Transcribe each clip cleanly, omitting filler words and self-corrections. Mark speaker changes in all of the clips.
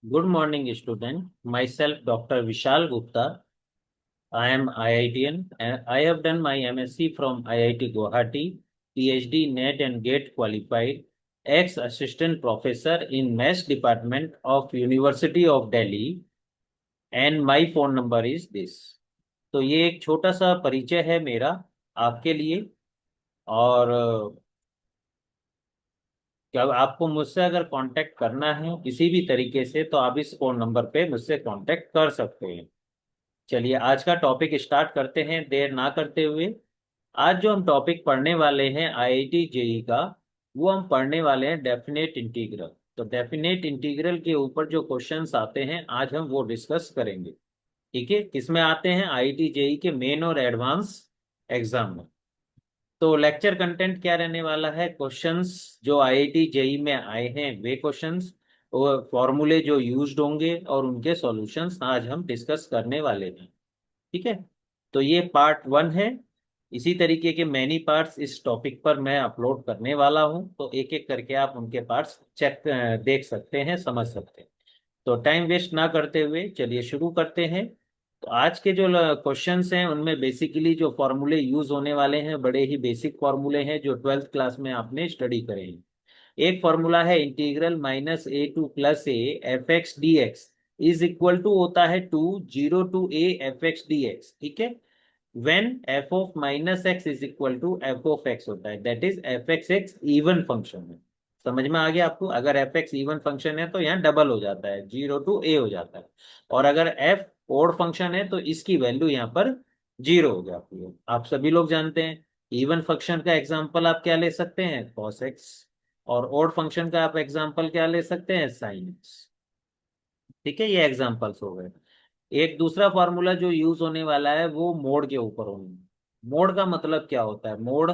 Speaker 1: Good morning, student. Myself, Dr. Vishal Gupta. I am IITian and I have done my MSc from IIT Guwahati, PhD NET and GATE qualified, ex-assistant professor in Maths Department of University of Delhi and my phone number is this. तो ये एक छोटा सा परिचय है मेरा आपके लिए। और क्या आपको मुझसे अगर कांटेक्ट करना है किसी भी तरीके से तो आप इस फोन नंबर पे मुझसे कांटेक्ट कर सकते हैं। चलिए आज का टॉपिक स्टार्ट करते हैं देर ना करते हुए। आज जो हम टॉपिक पढ़ने वाले हैं आईआईटी जेई का, वो हम पढ़ने वाले हैं डेफिनेट इंटीग्रल। तो डेफिनेट इंटीग्रल के ऊपर जो क्वेश्चंस आते हैं आज हम वो डिस्कस करेंगे। ठीक है, किसमें आते हैं? आईआईटी जेई के मेन और एडवांस एग्जाम में। तो लेक्चर कंटेंट क्या रहने वाला है? क्वेश्चंस जो आईआईटी जेई में आए हैं वे क्वेश्चंस, वो फॉर्मूले जो यूज्ड होंगे और उनके सॉल्यूशंस आज हम डिस्कस करने वाले हैं। ठीक है, तो ये पार्ट वन है। इसी तरीके के मैनी पार्ट्स इस टॉपिक पर मैं अपलोड करने वाला हूं, तो एक एक करके आप उनके पार्ट्स चेक देख सकते हैं, समझ सकते हैं। तो टाइम वेस्ट ना करते हुए चलिए शुरू करते हैं। तो आज के जो क्वेश्चंस हैं उनमें बेसिकली जो फॉर्मूले यूज होने वाले हैं बड़े ही बेसिक फॉर्मूले हैं जो ट्वेल्थ क्लास में आपने स्टडी करे हैं। एक फॉर्मूला है integral minus a to plus a f x D x is equal to होता है two zero to a f x D x. ठीक है, when f of minus x is equal to f of x होता है, that is f x x even function है। समझ में आ गया आपको? अगर एफ एक्स इवन फंक्शन है तो यहाँ डबल हो जाता है, जीरो टू ए हो जाता है। और अगर एफ ओड फंक्शन है तो इसकी वैल्यू यहाँ पर जीरो हो जाती है। आप सभी लोग जानते हैं इवन फंक्शन का एग्जाम्पल आप क्या ले सकते हैं? Cos x. और ओड फंक्शन का आप एग्जाम्पल क्या ले सकते हैं? Sine x. ठीक है, ये एग्जाम्पल्स हो गए। एक दूसरा फॉर्मूला जो यूज होने वाला है वो मोड के ऊपर होने। मोड का मतलब क्या होता है? मोड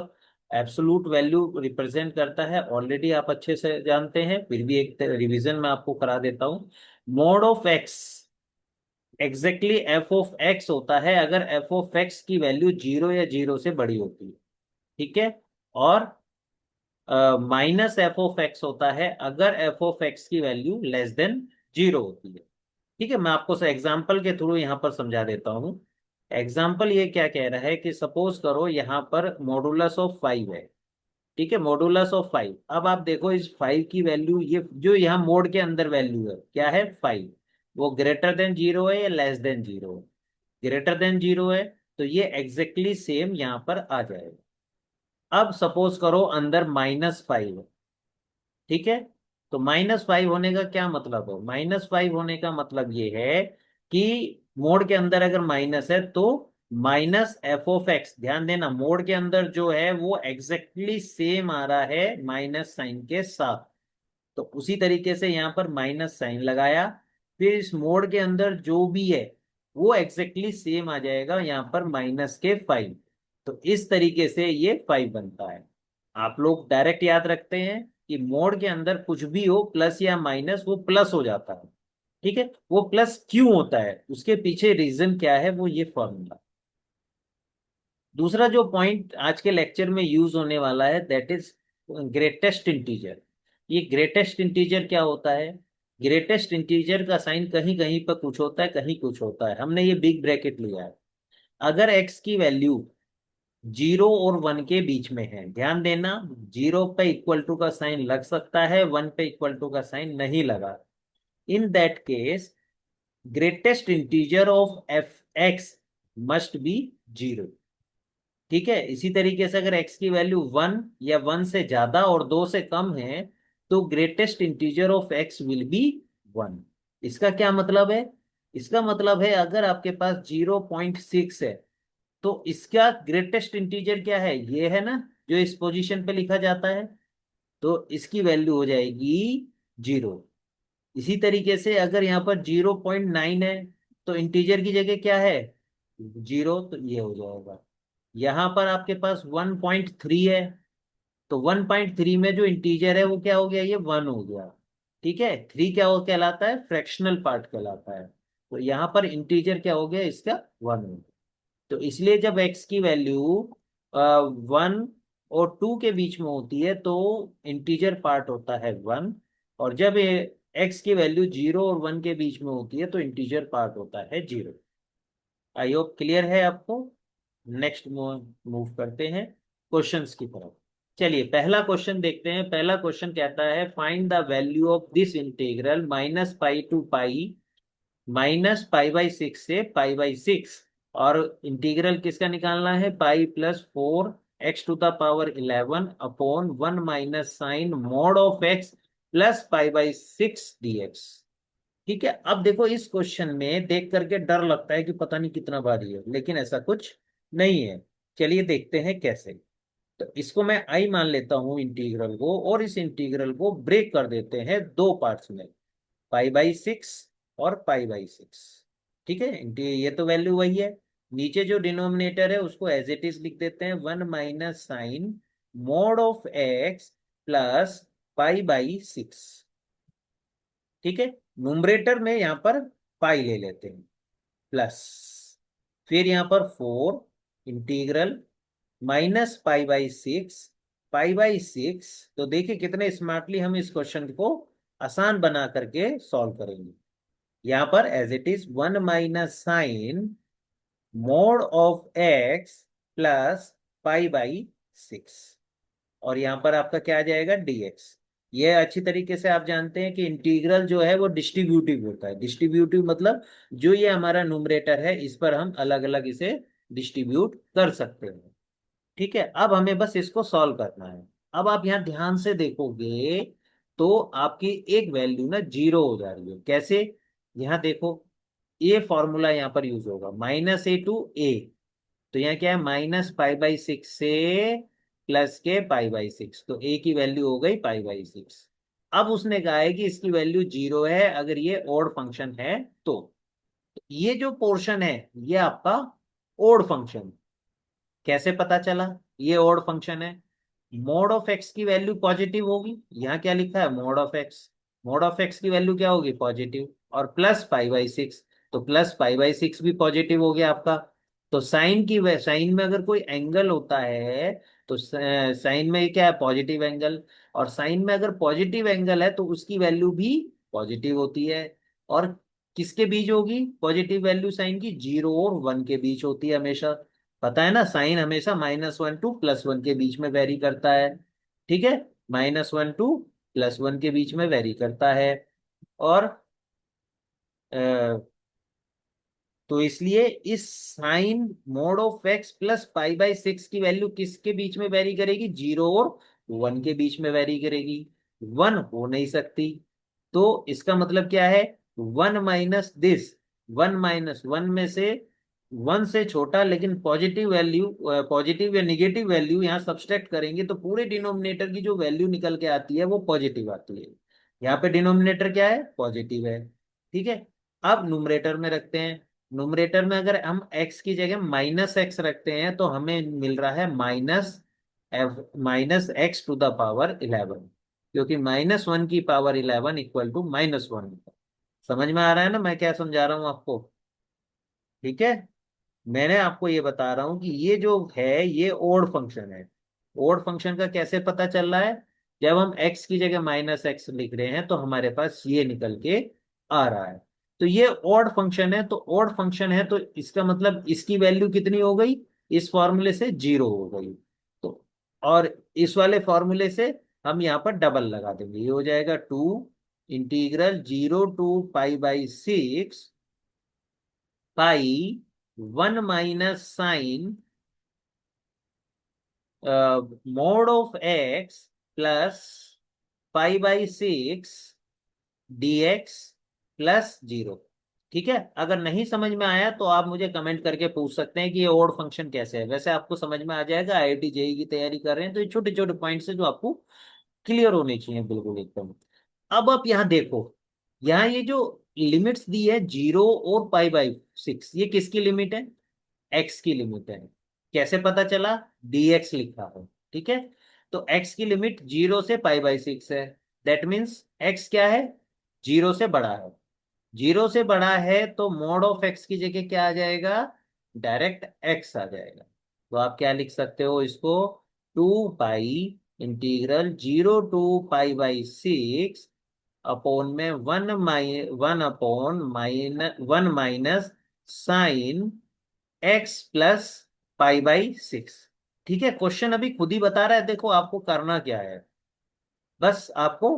Speaker 1: एब्सोलूट वैल्यू रिप्रेजेंट करता है, ऑलरेडी आप अच्छे से जानते हैं, फिर भी एक रिवीजन में आपको करा देता हूँ। Mode of x exactly F of x होता है अगर एफ ऑफ एक्स की वैल्यू जीरो या जीरो से बड़ी होती है। ठीक है, और माइनस एफ ऑफ एक्स होता है अगर एफ ऑफ एक्स की वैल्यू लेस देन जीरो होती है। ठीक है, मैं आपको एग्जाम्पल के थ्रू यहाँ पर समझा देता हूँ। एग्जाम्पल ये क्या कह रहा है कि सपोज करो यहाँ पर मॉडुलस ऑफ फाइव है। ठीक है, मॉडुलस ऑफ फाइव। अब आप देखो इस फाइव की वैल्यू, ये जो यहाँ मोड के अंदर वैल्यू है क्या है? फाइव। वो ग्रेटर देन जीरो है या लेस देन जीरो है? ग्रेटर देन जीरो है, तो ये एग्जैक्टली सेम यहाँ पर आ जाएगा। अब सपोज करो अंदर माइनस फाइव है। ठीक है, तो माइनस फाइव होने का क्या मतलब है? माइनस फाइव होने का मतलब ये है कि मोड के अंदर अगर माइनस है तो माइनस एफ ऑफ एक्स। ध्यान देना, मोड के अंदर जो है वो एग्जैक्टली सेम आ रहा है माइनस साइन के साथ। तो उसी तरीके से यहाँ पर माइनस साइन लगाया, फिर इस मोड के अंदर जो भी है वो एग्जैक्टली सेम आ जाएगा यहाँ पर माइनस के फाइव। तो इस तरीके से ये फाइव बनता है। आप लोग डायरेक्ट याद रखते हैं कि मोड के अंदर कुछ भी हो प्लस या माइनस वो प्लस हो जाता है। ठीक है, वो प्लस क्यों होता है उसके पीछे रीजन क्या है, वो ये फॉर्मूला। दूसरा जो पॉइंट आज के लेक्चर में यूज होने वाला है दैट इज ग्रेटेस्ट इंटीजर। ये ग्रेटेस्ट इंटीजर क्या होता है? ग्रेटेस्ट इंटीजर का साइन कहीं कहीं पर कुछ होता है, कहीं कुछ होता है। हमने ये बिग ब्रैकेट लिया है। अगर एक्स की वैल्यू जीरो और वन के बीच में है, ध्यान देना, जीरो पे इक्वल टू का साइन लग सकता है, वन पे इक्वल टू का साइन नहीं लगा। In that case greatest integer of F x must be zero. ठीक है, इसी तरीके से अगर एक्स की वैल्यू वन या वन से ज्यादा और दो से कम है तो greatest integer of x will be one. इसका क्या मतलब है? इसका मतलब है अगर आपके पास 0.6 है तो इसका ग्रेटेस्ट इंटीजर क्या है? ये है ना, जो इस पोजीशन पे लिखा जाता है। तो इसकी वैल्यू हो जाएगी जीरो। इसी तरीके से अगर यहाँ पर 0.9 है तो इंटीजर की जगह क्या है? जीरो, तो ये हो जाएगा। यहाँ पर आपके पास 1.3 है तो 1.3 में जो इंटीजर है वो क्या हो गया? ये वन हो गया। ठीक है, थ्री क्या हो कहलाता है? फ्रैक्शनल पार्ट कहलाता है। तो यहाँ पर इंटीजर क्या हो गया? इसका वन हो गया। तो इसलिए जब x की वैल्यू वन और टू के बीच में होती है तो इंटीजर पार्ट होता है वन। और जब एक्स की वैल्यू 0 और 1 के बीच में होती है तो इंटीजर पार्ट होता है 0। आई होप क्लियर है आपको। नेक्स्ट मूव करते हैं क्वेश्चंस की तरफ। चलिए पहला क्वेश्चन देखते हैं। पहला क्वेश्चन कहता है find the value of this integral -pi to pi -पाई/6 से पाई/6। और इंटीग्रल किसका निकालना है? Pi plus 4 x⁻11 upon 1 minus sine mod of x plus पाई/6 dx। ठीक है। अब देखो इस क्वेश्चन में देख करके डर लगता है कि पता नहीं कितना भारी है, लेकिन ऐसा कुछ नहीं है। चलिए देखते हैं कैसे। तो इसको मैं आई मान लेता हूं इंटीग्रल को, और इस इंटीग्रल को ब्रेक कर देते हैं दो पार्ट्स में, पाई/6 और पाई/6। ठीक है। ये तो वैल्यू वही है। नीचे जो डिनोमिनेटर है उसको एज इट इज लिख देते हैं, 1 minus sine mod of x plus पाई/6। ठीक है। न्यूमरेटर में यहां पर पाई ले लेते हैं, प्लस फिर यहां पर 4 इंटीग्रल -पाई/6 पाई/6। तो देखिए कितने स्मार्टली हम इस क्वेश्चन को आसान बना करके सॉल्व करेंगे। यहां पर as it is 1 minus sine mod of x plus पाई/6, और यहां पर आपका क्या आ जाएगा? dx। ये अच्छी तरीके से आप जानते हैं कि इंटीग्रल जो है वो डिस्ट्रीब्यूटिव होता है। डिस्ट्रीब्यूटिव मतलब जो ये हमारा न्यूमरेटर है इस पर हम अलग अलग इसे डिस्ट्रीब्यूट कर सकते हैं। ठीक है। अब हमें बस इसको सॉल्व करना है। अब आप यहाँ ध्यान से देखोगे तो आपकी एक वैल्यू ना 0 हो जा रही है। कैसे? यहाँ देखो, ये फॉर्मूला यहाँ पर यूज होगा, -a to a। तो यहाँ क्या है? -पाई/6 से प्लस के पाई/6, तो a की वैल्यू हो गई पाई/6। अब उसने कहा है कि इसकी वैल्यू 0 है अगर ये ओड फंक्शन है तो। ये जो पोर्शन है ये आपका ओड फंक्शन। कैसे पता चला ये ओड फंक्शन है? मोड ऑफ एक्स की वैल्यू पॉजिटिव होगी। यहाँ क्या लिखा है? Mode of x. Mode of x की वैल्यू क्या होगी? पॉजिटिव। और प्लस पाई/6, तो प्लस पाई/6 भी पॉजिटिव हो गया आपका। तो साइन में अगर कोई एंगल होता है तो साइन में क्या है? Positive angle. और साइन में अगर पॉजिटिव एंगल है तो उसकी वैल्यू भी पॉजिटिव होती है। और किसके बीच होगी पॉजिटिव वैल्यू साइन की? 0 और 1 के बीच होती है हमेशा। पता है ना, साइन हमेशा -1 to +1 के बीच में वेरी करता है। ठीक है। -1 to +1 के बीच में वेरी करता है। और तो इसलिए इस sine mod of x plus पाई/6 की वैल्यू किसके बीच में वेरी करेगी? 0 और 1 के बीच में वेरी करेगी। 1 हो नहीं सकती। तो इसका मतलब क्या है? 1 माइनस दिस, 1 - 1 में से 1 से छोटा लेकिन पॉजिटिव वैल्यू, पॉजिटिव या निगेटिव वैल्यू यहाँ सब्सट्रैक्ट करेंगे तो पूरे डिनोमिनेटर की जो वैल्यू निकल के आती है वो पॉजिटिव आती है। यहाँ पे डिनोमिनेटर क्या है? पॉजिटिव है। ठीक है। अब न्यूमरेटर में रखते हैं। न्यूमरेटर में अगर हम x की जगह -x रखते हैं तो हमें मिल रहा है -x⁻11, क्योंकि -1 की पावर 11 इक्वल टू -1। समझ में आ रहा है ना मैं क्या समझा रहा हूं आपको? ठीक है। मैंने आपको ये बता रहा हूं कि ये जो है ये ओड फंक्शन है। ओड फंक्शन का कैसे पता चल रहा है? जब हम x की जगह -x लिख रहे हैं तो हमारे पास ये निकल के आ रहा है। तो ये ओड फंक्शन है, तो ओड फंक्शन है तो इसका मतलब इसकी वैल्यू कितनी हो गई? इस फॉर्मूले से 0 हो गई। तो और इस वाले फॉर्मूले से हम यहाँ पर डबल लगा देंगे, ये हो जाएगा 2 इंटीग्रल 0 to पाई/6 pi 1 minus sine mod of x plus पाई/6 dx प्लस 0। ठीक है। अगर नहीं समझ में आया तो आप मुझे कमेंट करके पूछ सकते हैं कि ये ओड फंक्शन कैसे है। वैसे आपको समझ में आ जाएगा, आईआईटी जेई की तैयारी कर रहे हैं तो ये छोटे छोटे पॉइंट्स है जो आपको क्लियर होने चाहिए बिल्कुल एकदम। अब आप यहाँ देखो, यहाँ ये जो लिमिट्स दी है 0 और पाई/6, ये किसकी लिमिट है? एक्स की लिमिट है। कैसे पता चला? dx लिखा है। ठीक है। तो x की लिमिट 0 से पाई/6 है। दैट मीन्स x क्या है? 0 से बड़ा है। 0 से बड़ा है तो मोड ऑफ x की जगह क्या आ जाएगा? डायरेक्ट x आ जाएगा। तो आप क्या लिख सकते हो इसको? 2 पाई इंटीग्रल 0 to पाई/6 अपॉन में one upon one minus sine x plus pi by six. ठीक है, क्वेश्चन अभी खुद ही बता रहा है, देखो आपको करना क्या है, बस आपको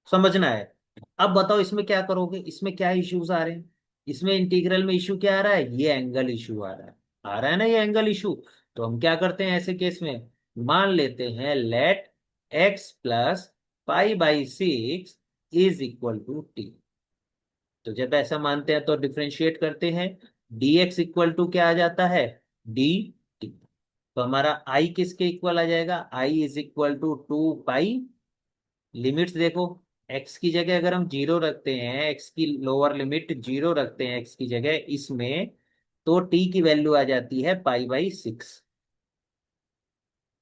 Speaker 1: समझना है। अब बताओ इसमें क्या करोगे, इसमें क्या इश्यूज आ रहे हैं। इसमें इंटीग्रल में इशू क्या आ रहा है, ये एंगल इशू आ रहा है। आ रहा है ना ये एंगल इशू। तो हम क्या करते हैं ऐसे केस में, मान लेते हैं let x plus pi by six is equal to t. तो जब ऐसा मानते हैं तो डिफरेंशिएट करते हैं, dx इक्वल टू क्या आ जाता है, dt। तो हमारा i किसके इक्वल आ जाएगा, i is equal to 2 pi, limits देखो, x की जगह अगर हम जीरो रखते हैं, x की लोअर लिमिट जीरो रखते हैं x की जगह इसमें, तो t की वैल्यू आ जाती है पाई बाई सिक्स।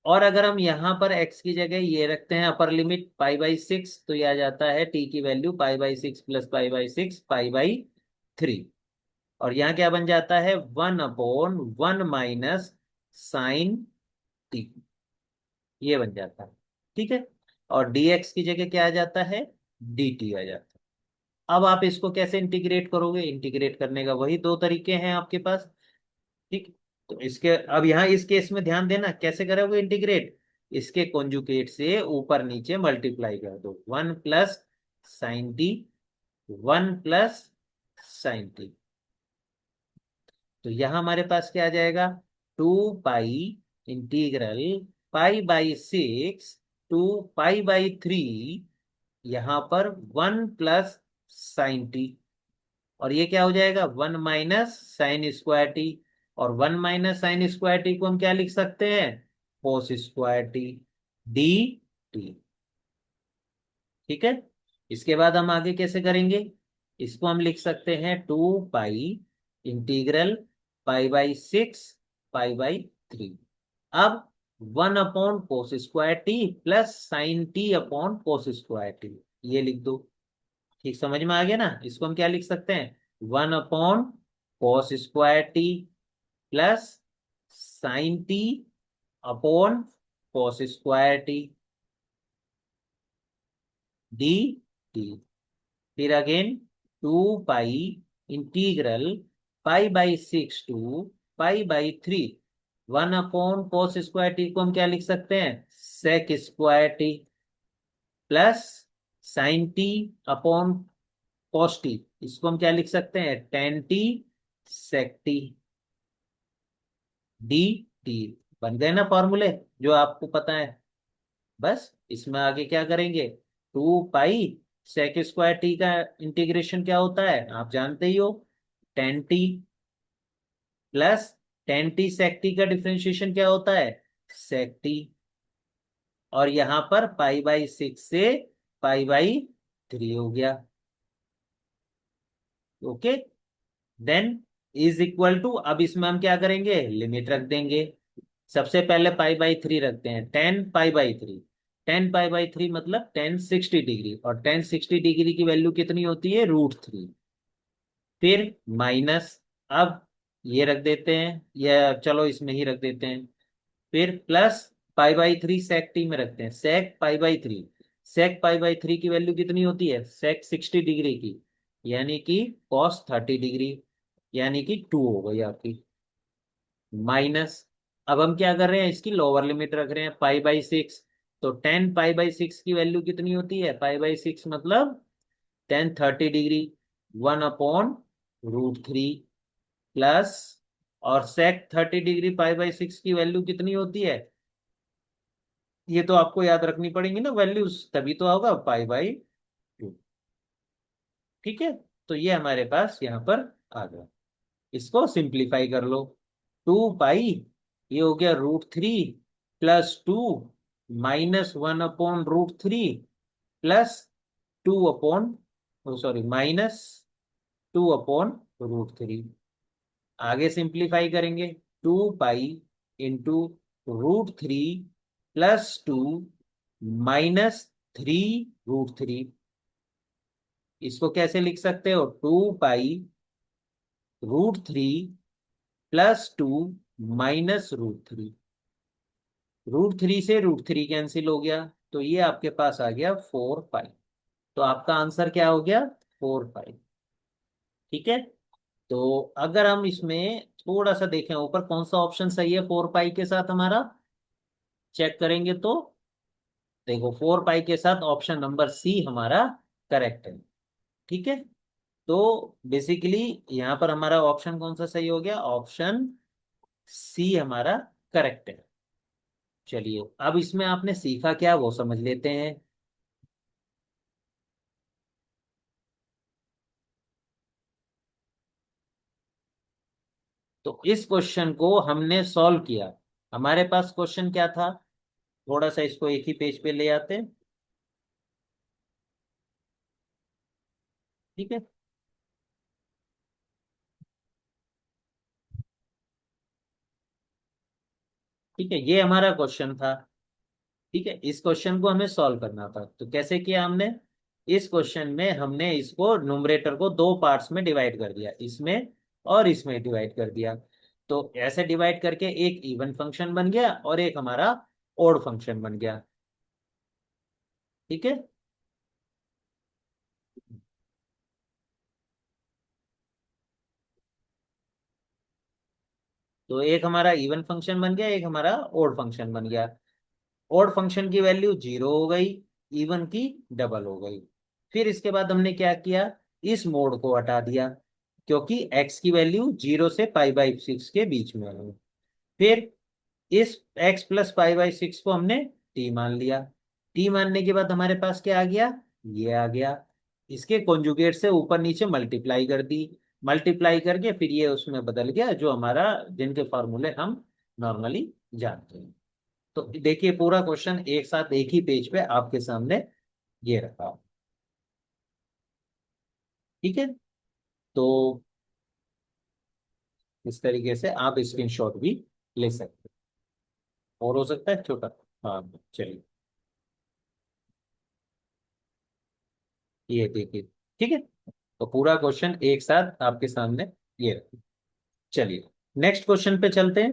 Speaker 1: और अगर हम यहाँ पर x की जगह ये रखते हैं upper limit pi by six, तो ये आ जाता है t की value pi by six plus pi by six pi by three. और यहाँ क्या बन जाता है, one upon one minus sine t, ये बन जाता है। ठीक है, और dx की जगह क्या आ जाता है, dt आ जाता है। अब आप इसको कैसे इंटीग्रेट करोगे, इंटीग्रेट करने का वही दो तरीके हैं आपके पास। ठीक, तो इसके अब यहाँ इस केस में ध्यान देना कैसे करोगे इंटीग्रेट, इसके कॉन्जुगेट से ऊपर नीचे मल्टीप्लाई कर दो, one plus sine t, one plus sine t. तो यहां हमारे पास क्या आ जाएगा, 2 pi integral pi by six to pi by three, यहां पर वन प्लस साइन टी। और ये क्या हो जाएगा, one minus sine square t. और one minus sine square t को हम क्या लिख सकते हैं, cos square t d t. ठीक है, इसके बाद हम आगे कैसे करेंगे, इसको हम लिख सकते हैं 2 pi integral pi by six pi by three. अब one upon cos square t plus sine t upon cos square t, ये लिख दो। ठीक, समझ में आ गया ना, इसको हम क्या लिख सकते हैं, one upon cos square t plus sine t upon cos square t d t. फिर again 2 pi integral pi by six to pi by three, one upon cos square t को हम क्या लिख सकते हैं, sec square t plus sine t upon cos t, इसको हम क्या लिख सकते हैं, tan t sec t d t. बन गए ना फॉर्मूले जो आपको पता है। बस इसमें आगे क्या करेंगे, 2 पाई सेक स्क्वायर टी का इंटीग्रेशन क्या होता है आप जानते ही हो, tan t plus tan t sec t का डिफरेंशिएशन क्या होता है, सेक टी। और यहां पर पाई बाई सिक्स से पाई बाई थ्री हो गया। Okay, then is equal to, अब इसमें हम क्या करेंगे, लिमिट रख देंगे। सबसे पहले पाई बाई थ्री रखते हैं, ten pi by three, ten pi by three मतलब 1060 डिग्री, और 1060 डिग्री की वैल्यू कितनी होती है, √3। फिर माइनस, अब ये रख देते हैं, या चलो इसमें ही रख देते हैं। फिर plus pi by three sec T में रखते हैं, sec pi by three, sec pi by three की वैल्यू कितनी होती है, सेक 60 डिग्री की, यानी कि कॉस 30 डिग्री, यानी कि 2 हो गई आपकी। माइनस, अब हम क्या कर रहे हैं, इसकी लोअर लिमिट रख रहे हैं पाई बाई सिक्स। तो 10 पाई बाई सिक्स की वैल्यू कितनी होती है, पाई बाई सिक्स मतलब 1030 डिग्री, वन अपॉन √3 प्लस, और सेक 30 डिग्री पाई बाई सिक्स की वैल्यू कितनी होती है, ये तो आपको याद रखनी पड़ेगी ना वैल्यूज, तभी तो होगा पाई बाई 2। ठीक है, तो ये हमारे पास यहाँ पर आ गया। इसको सिंप्लीफाई कर लो, 2 पाई, ये हो गया √3 plus two minus one upon √3 plus two upon, sorry minus two upon √3। आगे सिंप्लीफाई करेंगे, 2 pi into √3 plus two minus three √3। इसको कैसे लिख सकते हो, 2 पाई √3 प्लस टू माइनस √3, √3 से √3 कैंसिल हो गया, तो ये आपके पास आ गया 4 पाई। तो आपका आंसर क्या हो गया? 4 पाई। ठीक है। तो अगर हम इसमें थोड़ा सा देखें ऊपर, कौन सा ऑप्शन सही है 4 पाई के साथ हमारा, चेक करेंगे तो देखो 4 पाई के साथ ऑप्शन नंबर सी हमारा करेक्ट है। ठीक है। तो बेसिकली यहाँ पर हमारा ऑप्शन कौन सा सही हो गया? ऑप्शन सी हमारा करेक्ट है। चलिए अब इसमें आपने सीखा क्या वो समझ लेते हैं। तो इस क्वेश्चन को हमने सॉल्व किया। हमारे पास क्वेश्चन क्या था, थोड़ा सा इसको एक ही पेज पे ले आते हैं। ठीक है। ठीक है, ये हमारा क्वेश्चन था। ठीक है, इस क्वेश्चन को हमें सॉल्व करना था, तो कैसे किया हमने? इस क्वेश्चन में हमने इसको न्यूमरेटर को दो पार्ट्स में डिवाइड कर दिया, इसमें और इसमें डिवाइड कर दिया। तो ऐसे डिवाइड करके एक इवन फंक्शन बन गया और एक हमारा ओड फंक्शन बन गया। ठीक है। तो एक हमारा इवन फंक्शन बन गया, एक हमारा ओड फंक्शन बन गया। ओड फंक्शन की वैल्यू 0 हो गई, इवन की डबल हो गई। फिर इसके बाद हमने क्या किया, इस मोड को हटा दिया, क्योंकि x की वैल्यू 0 से π/6 के बीच में है। फिर इस x + π/6 को हमने t मान लिया। t मानने के बाद हमारे पास क्या आ गया? ये आ गया। इसके कॉन्जुगेट से ऊपर नीचे मल्टीप्लाई कर दी, मल्टीप्लाई करके फिर ये उसमें बदल गया जो हमारा, जिनके फॉर्मूले हम नॉर्मली जानते हैं। तो देखिए पूरा क्वेश्चन एक साथ एक ही पेज पे आपके सामने ये रखा। ठीक है। तो इस तरीके से आप स्क्रीनशॉट भी ले सकते हैं, और हो सकता है छोटा। हाँ चलिए, ये देखिए। ठीक है। तो पूरा क्वेश्चन एक साथ आपके सामने ये रखा। चलिए नेक्स्ट क्वेश्चन पे चलते हैं।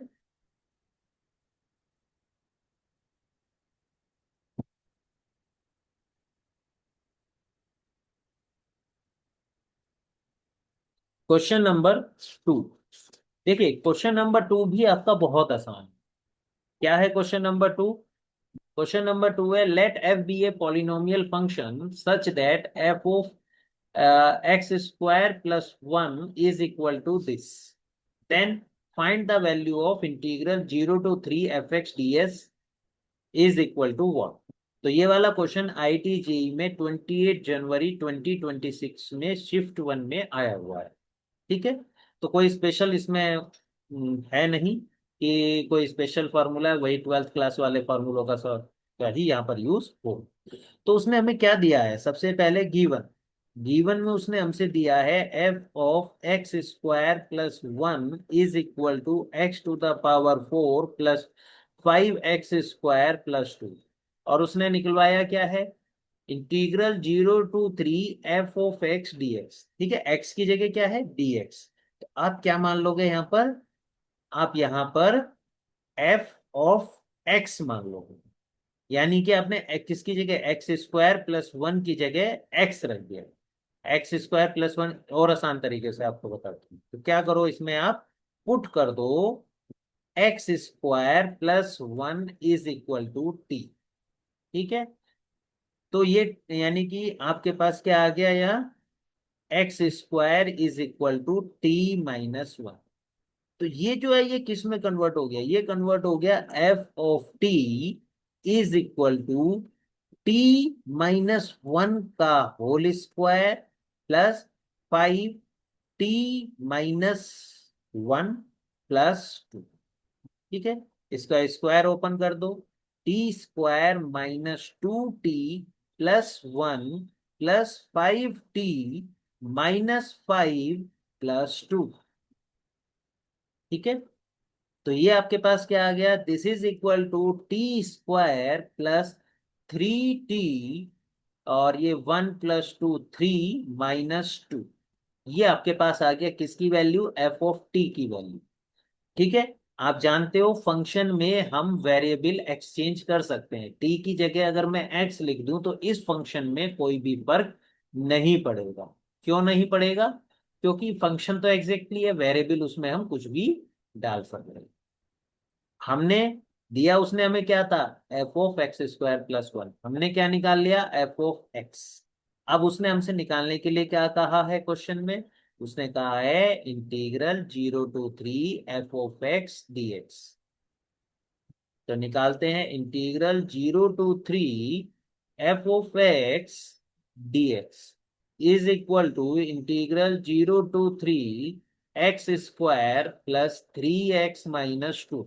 Speaker 1: Question number 2। देखिए क्वेश्चन नंबर 2 भी आपका बहुत आसान है। क्या है क्वेश्चन नंबर 2? क्वेश्चन नंबर 2 है, let f be a polynomial function such that f of x² + 1 is equal to this, then find the value of integral 0 to 3 fx ds is equal to what? तो ये वाला question IIT-JEE में 28 जनवरी 2026 में shift 1 में आया हुआ है। ठीक है। तो कोई स्पेशल इसमें है नहीं कि कोई स्पेशल फार्मूला है, वही 12th क्लास वाले फार्मूलों का ही यहाँ पर यूज हो। तो उसने हमें क्या दिया है, सबसे पहले गिवन, गिवन में उसने हमसे दिया है f(x²+ 1 is equal to x⁴ plus 5x²+2। और उसने निकलवाया क्या है, इंटीग्रल 0 to 3 f(x) dx। ठीक है, x की जगह क्या है, dx। तो आप क्या मान लोगे यहाँ पर, आप यहाँ पर f(x) मान लोगे। यानी कि आपने किसकी जगह x² + 1 की जगह x रख दिया। x² + 1 और आसान तरीके से आपको बताता हूँ, तो क्या करो, इसमें आप पुट कर दो x² + 1 is equal to T. ठीक है। तो ये यानी कि आपके पास क्या आ गया यहाँ, x² is equal to t-1। तो ये जो है ये किस में कन्वर्ट हो गया, ये कन्वर्ट हो गया f(t) is equal to t-1 का होल स्क्वायर प्लस 5t-1 +2। ठीक है। इसका स्क्वायर ओपन कर दो, t² - 2t + 1 + 5t-5 + 2। ठीक है। तो ये आपके पास क्या आ गया, this is equal to t² + 3t, और ये 1 + 2 3 - 2। ये आपके पास आ गया किसकी वैल्यू, f(t) की वैल्यू। ठीक है। आप जानते हो फंक्शन में हम वेरिएबल एक्सचेंज कर सकते हैं। टी की जगह अगर मैं एक्स लिख दूं तो इस फंक्शन में कोई भी फर्क नहीं पड़ेगा। क्यों नहीं पड़ेगा? क्योंकि फंक्शन तो एग्जैक्टली है, वेरिएबल उसमें हम कुछ भी डाल सकते हैं। हमने दिया, उसने हमें क्या था, F of x square plus one, हमने क्या निकाल लिया, एफ ऑफ एक्स। अब उसने हमसे निकालने के लिए क्या कहा है क्वेश्चन में, उसने कहा है integral 0 to 3 f of x dx. तो निकालते हैं, integral 0 to 3 f of x dx is equal to integral 0 to 3 x square plus 3x - 2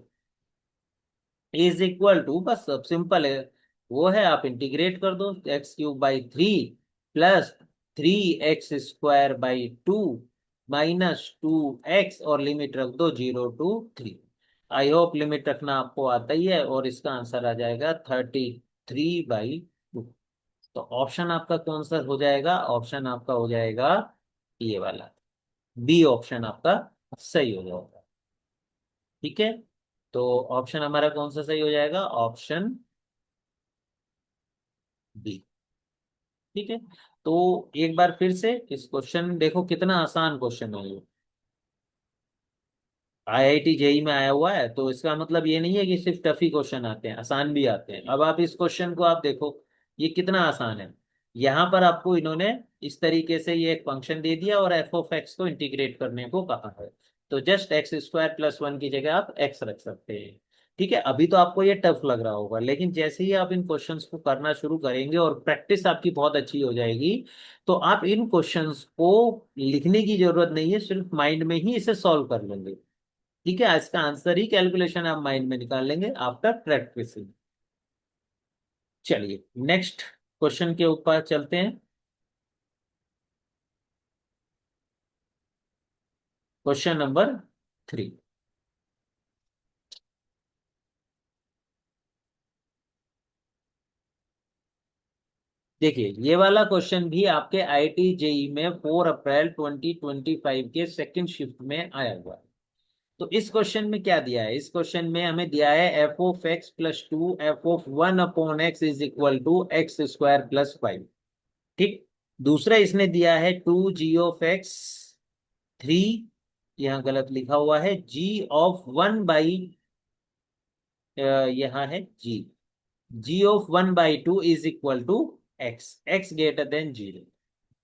Speaker 1: is equal to, बस सब सिंपल है, वो है आप इंटीग्रेट कर दो, x³ by 3 plus 3x² by 2 -2x और लिमिट रख दो 0 to 3। आई होप लिमिट रखना आपको आता ही है, और इसका आंसर आ जाएगा 33/2। तो ऑप्शन आपका कौन सा हो जाएगा, ऑप्शन आपका हो जाएगा ये वाला, बी ऑप्शन आपका सही हो जाएगा। ठीक है, तो ऑप्शन हमारा कौन सा सही हो जाएगा, ऑप्शन बी। ठीक है, तो एक बार फिर से इस क्वेश्चन देखो, कितना आसान क्वेश्चन है ये। आईआईटी जेई में आया हुआ है, तो इसका मतलब ये नहीं है कि सिर्फ टफ ही क्वेश्चन आते हैं, आसान भी आते हैं। अब आप इस क्वेश्चन को आप देखो, ये कितना आसान है। यहाँ पर आपको इन्होंने इस तरीके से ये एक फंक्शन दे दिया और एफ ऑफ एक्स को इंटीग्रेट करने को कहा है। तो जस्ट x² + 1 की जगह आप x रख सकते हैं। ठीक है, अभी तो आपको ये टफ लग रहा होगा, लेकिन जैसे ही आप इन क्वेश्चंस को करना शुरू करेंगे और प्रैक्टिस आपकी बहुत अच्छी हो जाएगी, तो आप इन क्वेश्चंस को लिखने की जरूरत नहीं है, सिर्फ माइंड में ही इसे सॉल्व कर लेंगे। ठीक है, इसका आंसर ही कैलकुलेशन आप माइंड में निकाल लेंगे आफ्टर प्रैक्टिसिंग। चलिए नेक्स्ट क्वेश्चन के ऊपर चलते हैं। Question number 3। देखिए, ये वाला क्वेश्चन भी आपके आईआईटी जेई में 4 अप्रैल 2025 के सेकंड शिफ्ट में आया हुआ है। तो इस क्वेश्चन में क्या दिया है, इस क्वेश्चन में हमें दिया है f of x plus 2 F of 1/x is equal to x² + 5। ठीक, दूसरा इसने दिया है 2g(x)(3), यहाँ गलत लिखा हुआ है, g(1/) यहाँ है g(1/2) is equal to x greater than 0।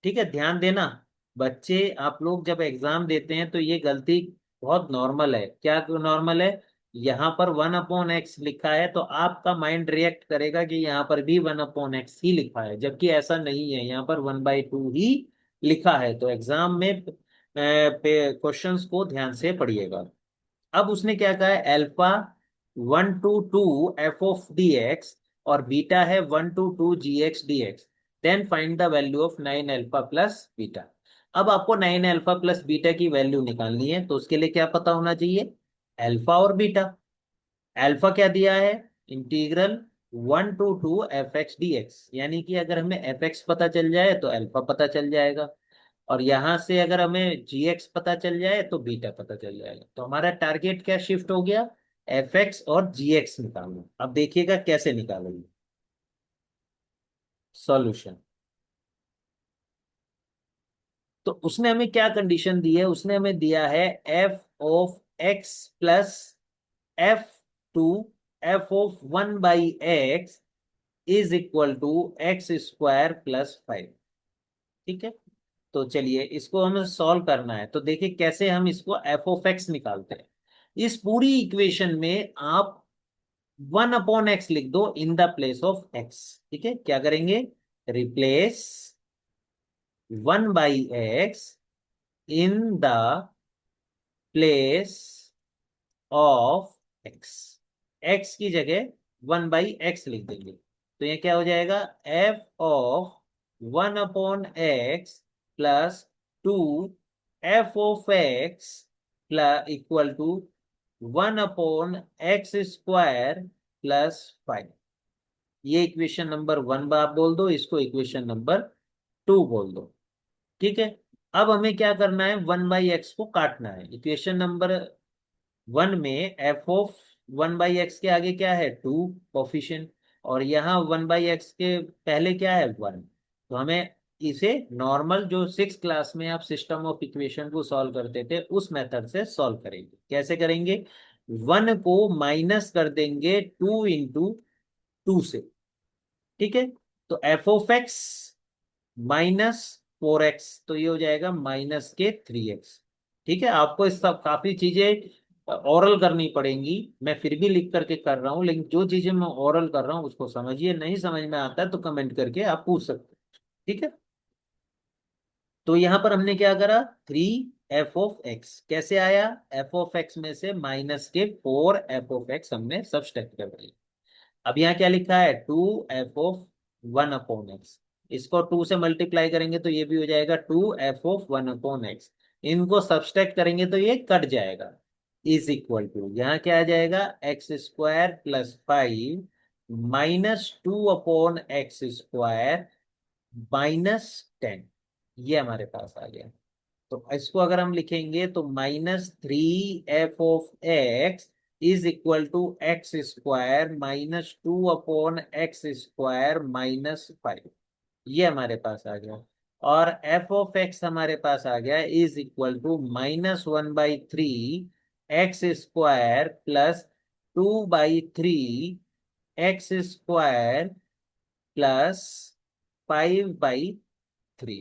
Speaker 1: ठीक है, ध्यान देना बच्चे, आप लोग जब एग्जाम देते हैं तो ये गलती बहुत नॉर्मल है। क्या नॉर्मल है, यहाँ पर 1/x लिखा है तो आपका माइंड रिएक्ट करेगा कि यहाँ पर भी 1/x ही लिखा है, जबकि ऐसा नहीं है, यहाँ पर 1/2 ही लिखा है। तो एग्जाम में क्वेश्चंस को ध्यान से पढ़िएगा। अब उसने क्या कहा है, alpha 1 to 2 F of D X और बीटा है 1 to 2 g(x)(dx, then find the value of 9α+β। अब आपको 9α+β की वैल्यू निकालनी है, तो उसके लिए क्या पता होना चाहिए, अल्फा और बीटा। अल्फा क्या दिया है, इंटीग्रल 1 to 2 f(x)(dx), यानी कि अगर हमें fx पता चल जाए तो अल्फा पता चल जाएगा, और यहां से अगर हमें gx पता चल जाए तो बीटा पता चल जाएगा। तो हमारा टारगेट क्या शिफ्ट हो गया, fx और gx निकालना। अब देखिएगा कैसे निकालेंगे सॉल्यूशन। तो उसने हमें क्या कंडीशन दी है, उसने हमें दिया है f of x plus f(2) f of 1/x is equal to x² + 5। ठीक है, तो चलिए इसको हमें सॉल्व करना है। तो देखिए कैसे हम इसको एफ ऑफ एक्स निकालते हैं। इस पूरी इक्वेशन में आप 1/x लिख दो in the place of x. ठीक है, क्या करेंगे, replace 1/x in the place of x, x की जगह 1/x लिख देंगे। तो ये क्या हो जाएगा, F of 1/x plus 2 F of x plus equal to 1/x² + 5। ये इक्वेशन नंबर 1 आप बोल दो, इसको इक्वेशन नंबर 2 बोल दो। ठीक है, अब हमें क्या करना है, 1/x को काटना है। इक्वेशन नंबर वन में F of one by x के आगे क्या है, टू कोफिशिएंट, और यहाँ वन बाई एक्स के पहले क्या है, वन। तो हमें इसे नॉर्मल जो सिक्स क्लास में आप सिस्टम ऑफ इक्वेशन को सॉल्व करते थे उस मेथड से सॉल्व करेंगे। कैसे करेंगे, वन को माइनस कर देंगे टू इंटू टू से, ठीक है। तो F of x minus four x, तो ये हो जाएगा माइनस के थ्री एक्स। ठीक है, आपको इस सब काफी चीजें ओरल करनी पड़ेंगी, मैं फिर भी लिख करके कर रहा हूँ, लेकिन जो चीजें मैं ओरल कर रहा हूँ उसको समझिए, नहीं समझ में आता है तो कमेंट करके आप पूछ सकते हैं, ठीक है। तो यहां पर हमने क्या करा, थ्री एफ ऑफ एक्स कैसे आया, एफ ऑफ एक्स में से माइनस के फोर एफ ऑफ एक्स हमने सब्सट्रैक्ट कर दिया। अब यहाँ क्या लिखा है, two f of one upon x, इसको टू से मल्टीप्लाई करेंगे तो ये भी हो जाएगा two f of one upon x, इनको सब्सट्रैक्ट करेंगे तो ये कट जाएगा, इज इक्वल टू यहाँ क्या आ जाएगा, x square plus five minus two upon x square minus ten, ये हमारे पास आ गया। तो इसको अगर हम लिखेंगे तो minus three f of x is equal to x square minus two upon x square minus five, ये हमारे पास आ गया। और एफ ऑफ एक्स हमारे पास आ गया is equal to minus one by three x square plus two by three x square plus five by three,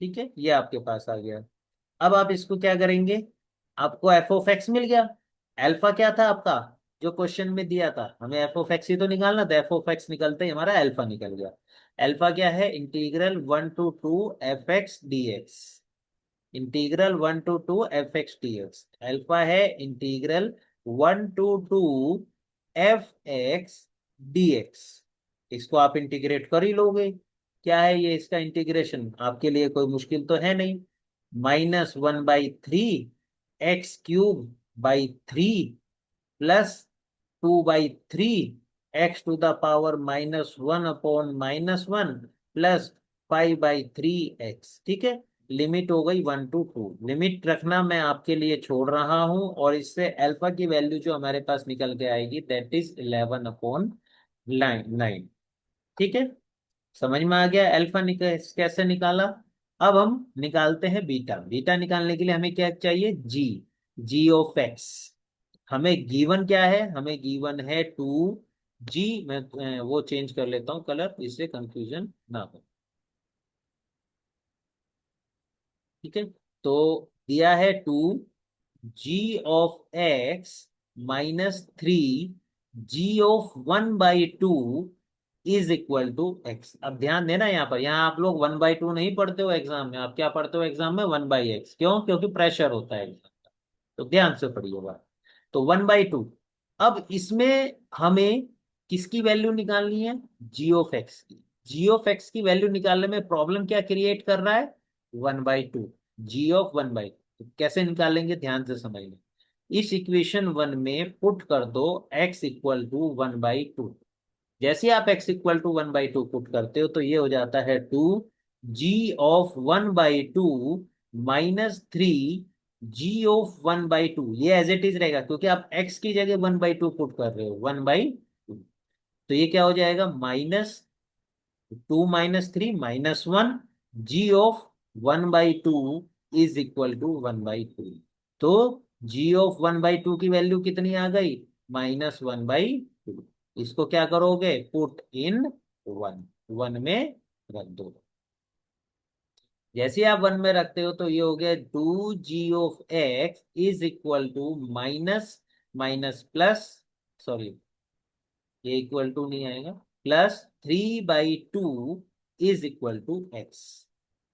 Speaker 1: ठीक है, ये आपके पास आ गया। अब आप इसको क्या करेंगे, आपको एफ ऑफ एक्स मिल गया, अल्फा क्या था आपका, जो क्वेश्चन में दिया था हमें एफ ऑफ एक्स ही तो निकालना था, एफ ऑफ एक्स निकलते ही हमारा अल्फा निकल गया। अल्फा क्या है, integral one to two F x D X, integral one to two F x D X, alpha है integral one to two F x D x, इसको आप इंटीग्रेट कर ही लोगे। क्या है ये, इसका इंटीग्रेशन आपके लिए कोई मुश्किल तो है नहीं, minus one by three x cube by three plus two by three x to the power minus one upon minus one plus five by three x, ठीक है। लिमिट हो गई वन टू टू, लिमिट रखना मैं आपके लिए छोड़ रहा हूं, और इससे अल्फा की वैल्यू जो हमारे पास निकल के आएगी that is eleven upon nine nine, ठीक है। समझ में आ गया अल्फा कैसे निकाला। अब हम निकालते हैं बीटा, बीटा निकालने के लिए हमें क्या चाहिए, जी, जी ऑफ एक्स। हमें गिवन क्या है, हमें गिवन है टू जी, मैं वो चेंज कर लेता हूँ कलर, इससे कंफ्यूजन ना हो, ठीक है। तो दिया है two ji of x minus three g of one by two is equal to x. अब ध्यान देना यहाँ पर, यहाँ आप लोग वन बाई टू नहीं पढ़ते हो एग्जाम में, आप क्या पढ़ते हो एग्जाम में, वन बाई एक्स, क्यों, क्योंकि प्रेशर होता है एग्जाम का, तो ध्यान से पढ़िएगा। तो वन बाई टू, अब इसमें हमें किसकी वैल्यू निकालनी है, जी ऑफ एक्स की, जी ऑफ एक्स की वैल्यू निकालने में प्रॉब्लम क्या क्रिएट कर रहा है, one by two, ji of one by two, कैसे निकालेंगे ध्यान से समझिए। इस इक्वेशन वन में पुट कर दो x equal to one by two, जैसे आप x equal to one by two put करते हो तो ये हो जाता है two ji of one by two minus three g of one by two, ये एज इट इज रहेगा क्योंकि आप x की जगह वन बाई टू पुट कर रहे हो, वन बाई टू। तो ये क्या हो जाएगा, minus two minus three minus one g of one by two is equal to one by two. तो g of one by two की वैल्यू कितनी आ गई, माइनस वन बाई टू, इसको क्या करोगे, पुट इन वन, वन में रख दो। जैसे आप वन में रखते हो तो ये हो गया two ji of x is equal to minus minus plus, sorry ये इक्वल टू नहीं आएगा, plus three by two is equal to X.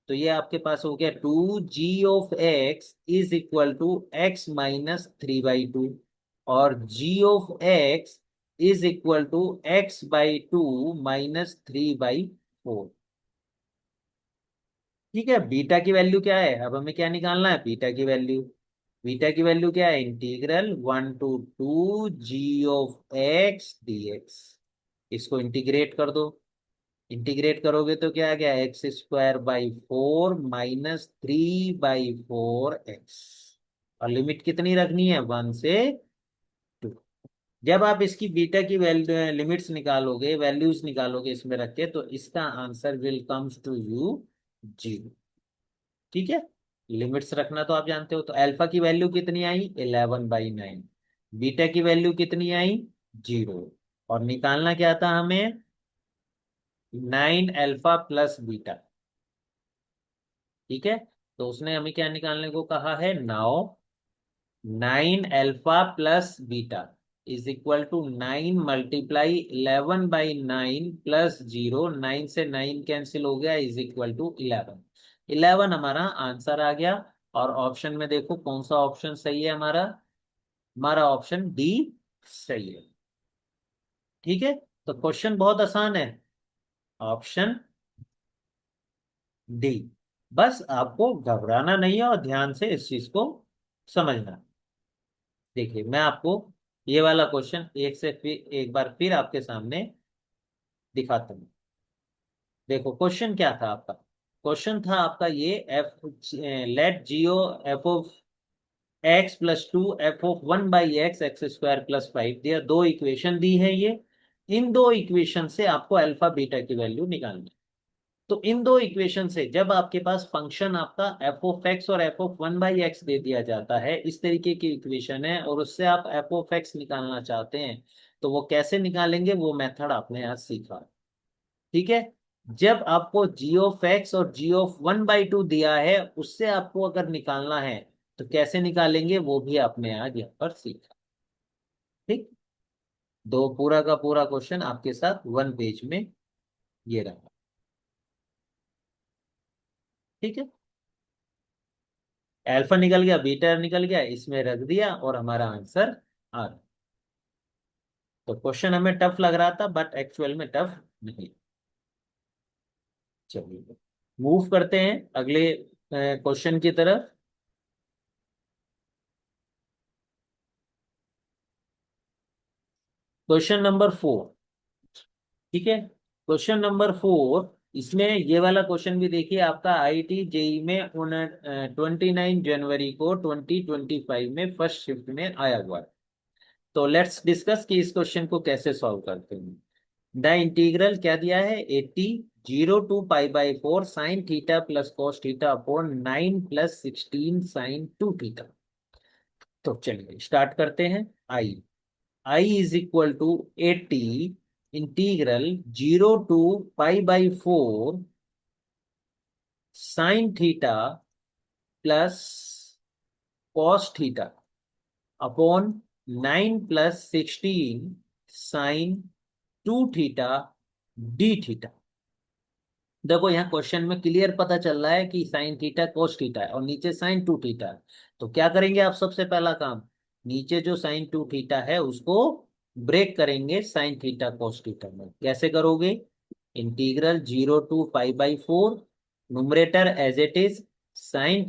Speaker 1: तो ये आपके पास हो गया two ji of x is equal to X minus three by two, और G of x is equal to X by two minus three by four, ठीक है। Beta की वैल्यू क्या है, अब हमें क्या निकालना है, बीटा की वैल्यू, बीटा की वैल्यू क्या है, integral one to two ji of x D x, इसको इंटीग्रेट कर दो, इंटीग्रेट करोगे तो क्या आ गया, x square by four minus three by four x, और लिमिट कितनी रखनी है, 1 से 2। जब आप इसकी बीटा की वैल्यू लिमिट्स निकालोगे, वैल्यूज निकालोगे इसमें रख के, तो इसका answer will comes to you 0। ठीक है, लिमिट्स रखना तो आप जानते हो। तो अल्फा की वैल्यू कितनी आई, 11/9। बीटा की वैल्यू कितनी आई, 0। और निकालना क्या था हमें, 9 अल्फा प्लस बीटा। ठीक है, तो उसने हमें क्या निकालने को कहा है, now 9 alpha plus beta is equal to 9 × 11/9 plus 0। 9 से 9 कैंसिल हो गया, इज इक्वल टू 11। 11 हमारा आंसर आ गया। और ऑप्शन में देखो कौन सा ऑप्शन सही है हमारा, हमारा ऑप्शन डी सही है। ठीक है, तो क्वेश्चन बहुत आसान है, ऑप्शन डी। बस आपको घबराना नहीं है और ध्यान से इस चीज को समझना। देखिए मैं आपको ये वाला क्वेश्चन एक बार फिर आपके सामने दिखाता हूँ। देखो क्वेश्चन क्या था आपका, क्वेश्चन था आपका ये, f let g o f of x+2 f(1/x)(x² + 5), दिया दो इक्वेशन दी है ये। इन दो इक्वेशन से आपको अल्फा बीटा की वैल्यू निकालनी है। तो इन दो इक्वेशन से जब आपके पास फंक्शन आपका f(x) और f(1/x) दे दिया जाता है, इस तरीके की इक्वेशन है, और उससे आप f(x) निकालना चाहते हैं, तो वो कैसे निकालेंगे, वो मेथड आपने आज सीखा। ठीक है, जब आपको g(x) और g(1/2) दिया है, उससे आपको अगर निकालना है तो कैसे निकालेंगे, वो भी आपने आज यहाँ पर सीखा। ठीक, दो पूरा का पूरा क्वेश्चन आपके साथ 1 पेज में ये रहा। ठीक है, अल्फा निकल गया, बीटा निकल गया, इसमें रख दिया और हमारा आंसर आ गया। तो क्वेश्चन हमें टफ लग रहा था, बट एक्चुअल में टफ नहीं। चलिए मूव करते हैं अगले क्वेश्चन की तरफ। Question number 4। ठीक है, क्वेश्चन नंबर 4, इसमें ये वाला क्वेश्चन भी देखिए, आपका आईआईटी जेई में 29 जनवरी को 2025 में फर्स्ट शिफ्ट में आया हुआ है। तो लेट्स डिस्कस कि इस क्वेश्चन को कैसे सॉल्व करते हैं। द इंटीग्रल क्या दिया है, 80 to π/4 sin θ + cos θ/9 + 16 sin 2 theta. तो चलिए स्टार्ट करते हैं। I is equal to 80 integral 0 to π/4 sine theta plus cos theta upon 9 + 16 sin 2 theta D theta. देखो यहाँ क्वेश्चन में क्लियर पता चल रहा है कि साइन थीटा कोस थीटा है और नीचे sin 2 थीटा है। तो क्या करेंगे आप, सबसे पहला काम, नीचे जो sin 2 थीटा है उसको ब्रेक करेंगे साइन थीटा कोस थीटा में। कैसे करोगे, integral 0 to π/4, numerator as it is sin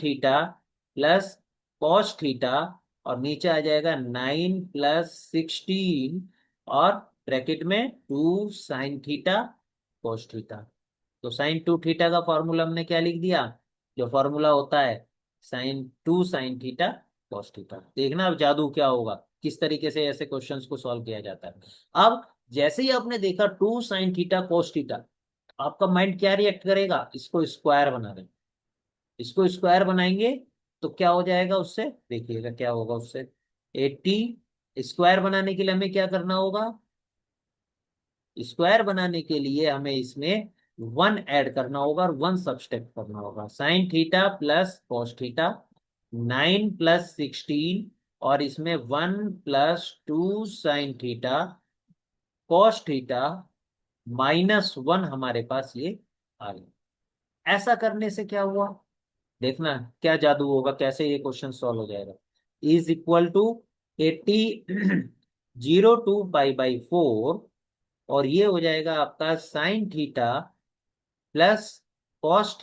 Speaker 1: plus cos theta, और नीचे आ जाएगा 9 + 16, और ब्रैकेट में 2 sin 2 cos 2। तो sin 2 थीटा का फॉर्मूला हमने क्या लिख दिया, जो फॉर्मूला होता है sin 2 sin 2 cos 2। देखना अब जादू क्या होगा, किस तरीके से ऐसे क्वेश्चंस को सॉल्व किया जाता है। अब जैसे ही आपने देखा 2 sin 2 cos 2, आपका माइंड क्या रिएक्ट करेगा, इसको स्क्वायर बना दें। इसको स्क्वायर बनाएंगे तो क्या हो जाएगा उससे, देखिएगा क्या होगा उससे। 80 स्क्वायर बनाने के लिए हमें क्या करना होगा, स्क्वायर बनाने के लिए हमें इसमें 1 ऐड करना होगा और 1 सब्सट्रैक्ट करना होगा। sin प्लस कॉस थीटा, 9 + 16, और इसमें 1 + 2 sin cos -1 हमारे पास ये आ गया। ऐसा करने से क्या हुआ, देखना क्या जादू होगा, कैसे ये क्वेश्चन सॉल्व हो जाएगा। इज इक्वल टू 80 0 to π/4, और ये हो जाएगा आपका sin प्लस कॉस,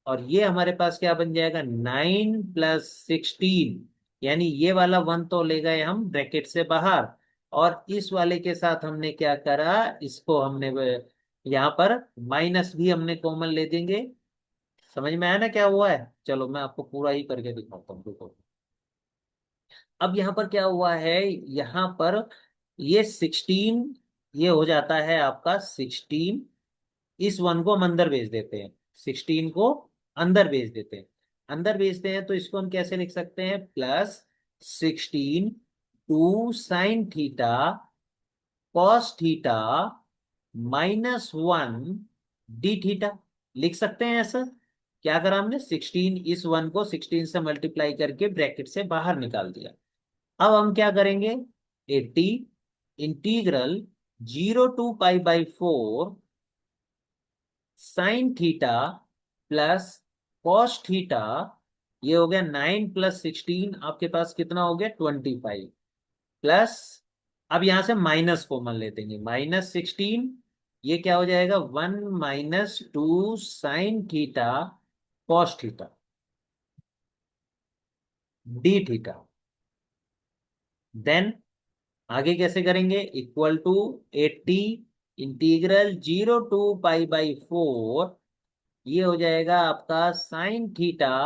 Speaker 1: और ये हमारे पास क्या बन जाएगा, 9 + 16, यानी ये वाला 1 तो ले गए हम ब्रैकेट से बाहर, और इस वाले के साथ हमने क्या करा, इसको हमने यहाँ पर माइनस भी हमने कॉमन ले देंगे। समझ में आया ना क्या हुआ है, चलो मैं आपको पूरा ही करके दिखाता हूँ, देखो। अब यहाँ पर क्या हुआ है, यहाँ पर ये 16, ये हो जाता है आपका 16। इस वन को हम अंदर भेज देते हैं, 16 को अंदर भेज देते हैं। अंदर भेजते हैं तो इसको हम कैसे लिख सकते हैं, +16 two sine theta cos theta -1 d theta, लिख सकते हैं ऐसा। क्या करा हमने, 16, इस वन को 16 से मल्टीप्लाई करके ब्रैकेट से बाहर निकाल दिया। अब हम क्या करेंगे, 80 integral 0 to π/4 sine theta plus cos theta, ये हो गया 9 + 16, आपके पास कितना हो गया 25, प्लस, अब यहां से माइनस कॉमन लेते हैं, -16, ये क्या हो जाएगा 1 - 2 sine theta cos theta D theta. Then आगे कैसे करेंगे, इक्वल टू 80 इंटीग्रल 0 to π/4, ये हो जाएगा आपका sign theta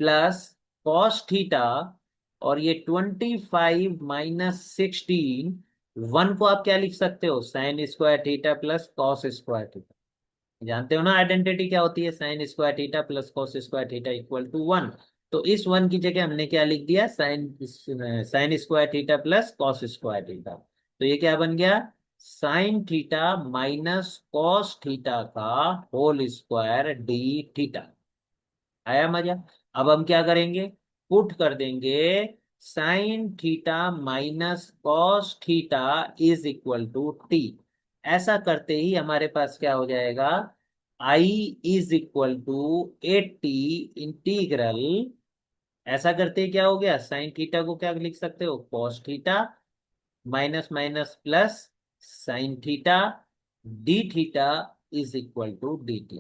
Speaker 1: plus cos theta, और ये 25 - 16, वन को आप क्या लिख सकते हो, sine square theta plus cos square theta. जानते हो ना आइडेंटिटी क्या होती है, sine square theta plus cos square theta equal to 1। तो इस वन की जगह हमने क्या लिख दिया, sine square theta plus cos square theta. तो ये क्या बन गया, sine theta minus cos theta का होल स्क्वायर डी थीटा। आया मजा। अब हम क्या करेंगे, पुट कर देंगे sine theta minus cos theta is equal to t. ऐसा करते ही हमारे पास क्या हो जाएगा, I is equal to 80 integral, ऐसा करते ही क्या हो गया, साइन थीटा को क्या लिख सकते हो, cos theta minus minus plus sine theta D theta is equal to d t.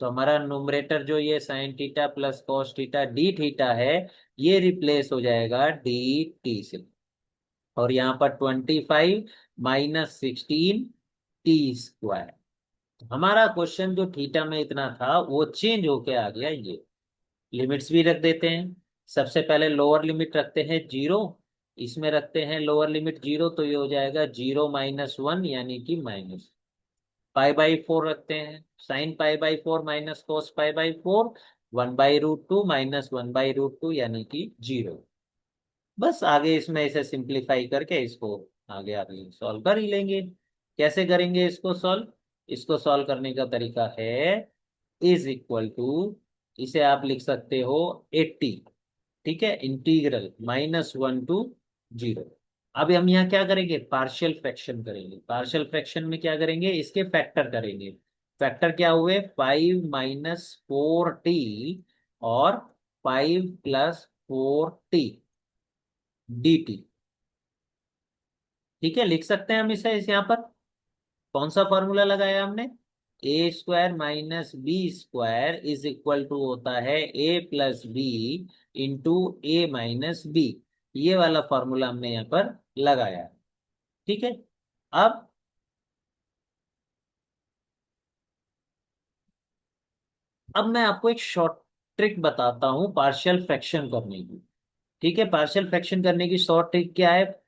Speaker 1: तो हमारा न्यूमरेटर जो ये sine theta plus cos theta D theta है, ये रिप्लेस हो जाएगा डी टी से। और यहाँ पर 25 - 16 टी स्क्वायर। हमारा क्वेश्चन जो थीटा में इतना था वो चेंज होके आ गया ये। लिमिट्स भी रख देते हैं। सबसे पहले लोअर लिमिट रखते हैं 0, इसमें रखते हैं लोअर लिमिट 0, तो ये हो जाएगा 0 - 1 यानी कि -π/4 रखते हैं, साइन π/4 माइनस कोस π/4, 1/√2 माइनस 1/√2 यानी कि 0। बस आगे इसमें इसे सिंप्लीफाई करके इसको आगे आगे सॉल्व कर ही लेंगे। कैसे करेंगे इसको सॉल्व, इसको सॉल्व करने का तरीका है, इज इक्वल टू, इसे आप लिख सकते हो 80, ठीक है, इंटीग्रल -1 to 0। अब हम यहाँ क्या करेंगे, पार्शियल फ्रैक्शन करेंगे। पार्शियल फ्रैक्शन में क्या करेंगे, इसके फैक्टर करेंगे। फैक्टर क्या हुए, 5 - 4t और 5 + 4t dt। ठीक है, लिख सकते हैं हम इसे यहाँ पर। कौन सा फॉर्मूला लगाया हमने, a² - b² is equal to होता है a+b इंटू a-b। ये वाला फॉर्मूला हमने यहाँ पर लगाया है। ठीक है। अब मैं आपको एक शॉर्ट ट्रिक बताता हूँ पार्शियल फ्रैक्शन करने की। ठीक है, पार्शियल फ्रैक्शन करने की शॉर्ट ट्रिक क्या है,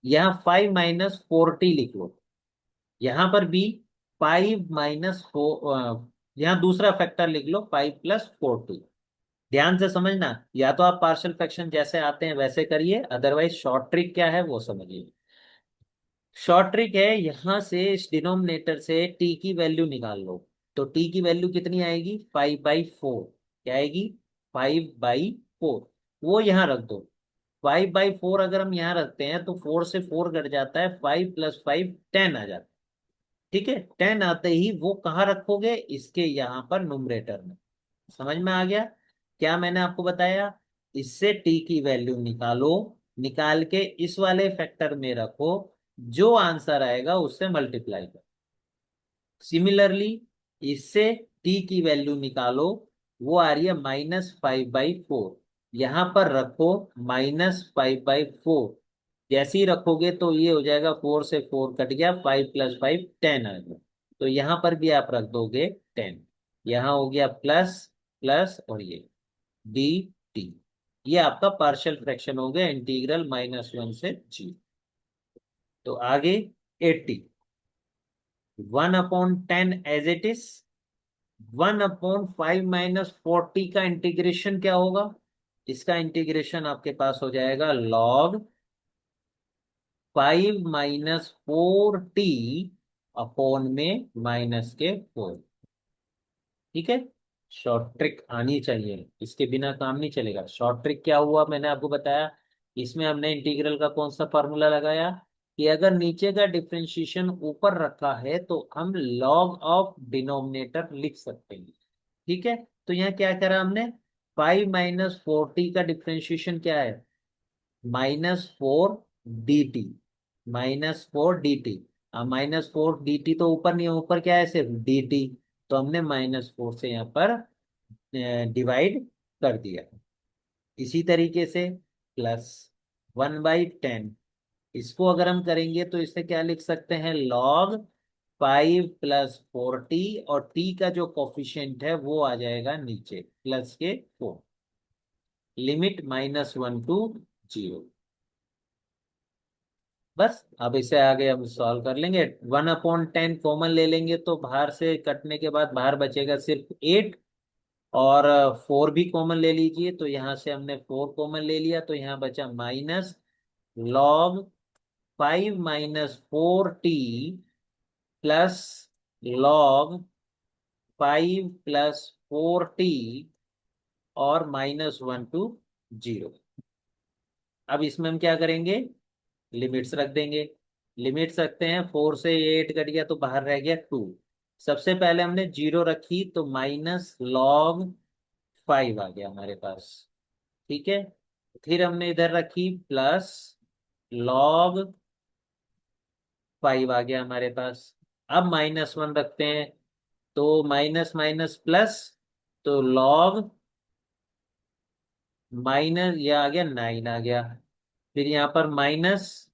Speaker 1: यहाँ 5 - 4t लिख लो, यहाँ पर भी 5 - 4, यहाँ दूसरा फैक्टर लिख लो 5 + 4t। ध्यान से समझना, या तो आप पार्शियल फ्रैक्शन जैसे आते हैं वैसे करिए, अदरवाइज शॉर्ट ट्रिक क्या है वो समझिए। शॉर्ट ट्रिक है, यहां से इस डिनोमिनेटर से टी की वैल्यू निकाल लो। तो टी की वैल्यू कितनी आएगी, 5/4। क्या आएगी, 5/4। वो यहां रख दो। 5/4 अगर हम यहाँ रखते हैं तो 4 से 4 कट जाता है, 5 + 5 10 आ जाता है। ठीक है, 10 आते ही वो कहाँ रखोगे, इसके यहाँ पर नुमरेटर में। समझ में आ गया क्या मैंने आपको बताया, इससे टी की वैल्यू निकालो, निकाल के इस वाले फैक्टर में रखो, जो आंसर आएगा उससे मल्टीप्लाई करो। सिमिलरली इससे टी की वैल्यू निकालो, वो आ रही है -5/4, यहां पर रखो -5/4। जैसे ही रखोगे तो ये हो जाएगा, 4 से 4 कट गया, 5 + 5 10 आ गया। तो यहां पर भी आप रख दोगे 10, यहां हो गया प्लस प्लस और ये डी टी। ये आपका पार्शियल फ्रैक्शन हो गया इंटीग्रल -1 से जी। तो आगे 80, 1/10 एज इट इज, 1/5 - 40 का इंटीग्रेशन क्या होगा? इसका इंटीग्रेशन आपके पास हो जाएगा log 5 - 4t अपॉन में -4। ठीक है। शॉर्ट ट्रिक आनी चाहिए, इसके बिना काम नहीं चलेगा। शॉर्ट ट्रिक क्या हुआ मैंने आपको बताया, इसमें हमने इंटीग्रल का कौन सा फॉर्मूला लगाया कि अगर नीचे का डिफरेंशिएशन ऊपर रखा है तो हम लॉग ऑफ डिनोमिनेटर लिख सकते हैं। ठीक है। तो यहाँ क्या करा हमने, 5 - 40 का डिफरेंशिएशन क्या है, -4 dt, -4 dt। अब -4 dt तो ऊपर नहीं है, ऊपर क्या है सिर्फ dt, तो हमने -4 से यहाँ पर डिवाइड कर दिया। इसी तरीके से +1/10, इसको अगर हम करेंगे तो इसे क्या लिख सकते हैं, log 5 + 40, और t का जो कोफिशिएंट है वो आ जाएगा नीचे +4, लिमिट -1 to 0। बस अब इसे आगे हम सॉल्व कर लेंगे। 1/10 कॉमन ले लेंगे तो बाहर से कटने के बाद बाहर बचेगा सिर्फ 8, और 4 भी कॉमन ले लीजिए, तो यहाँ से हमने 4 कॉमन ले लिया, तो यहाँ बचा minus log 5 - 4t plus log 5 + 4t और -1 to 0। अब इसमें हम क्या करेंगे, लिमिट्स रख देंगे। लिमिट्स रखते हैं, 4 से 8 कट गया तो बाहर रह गया 2। सबसे पहले हमने 0 रखी तो -log 5 आ गया हमारे पास। ठीक है। फिर हमने इधर रखी +log 5 आ गया हमारे पास। अब -1 रखते हैं, तो माइनस माइनस प्लस, तो लॉग माइनस, ये आ गया 9 आ गया। फिर यहाँ पर माइनस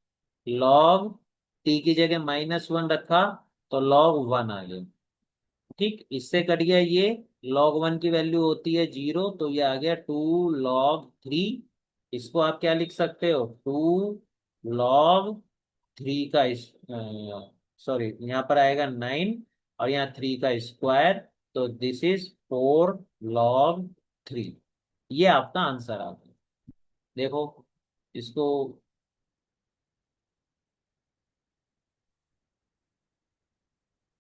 Speaker 1: लॉग, टी की जगह -1 रखा तो log 1 आ गया। ठीक, इससे कट गया ये। log 1 की वैल्यू होती है 0, तो ये आ गया 2 log 3। इसको आप क्या लिख सकते हो, 2 log 3 का इस, सॉरी यहाँ पर आएगा 9, और यहाँ 3 का स्क्वायर, तो दिस इज 4 log 3। ये आपका आंसर आ गया। देखो इसको।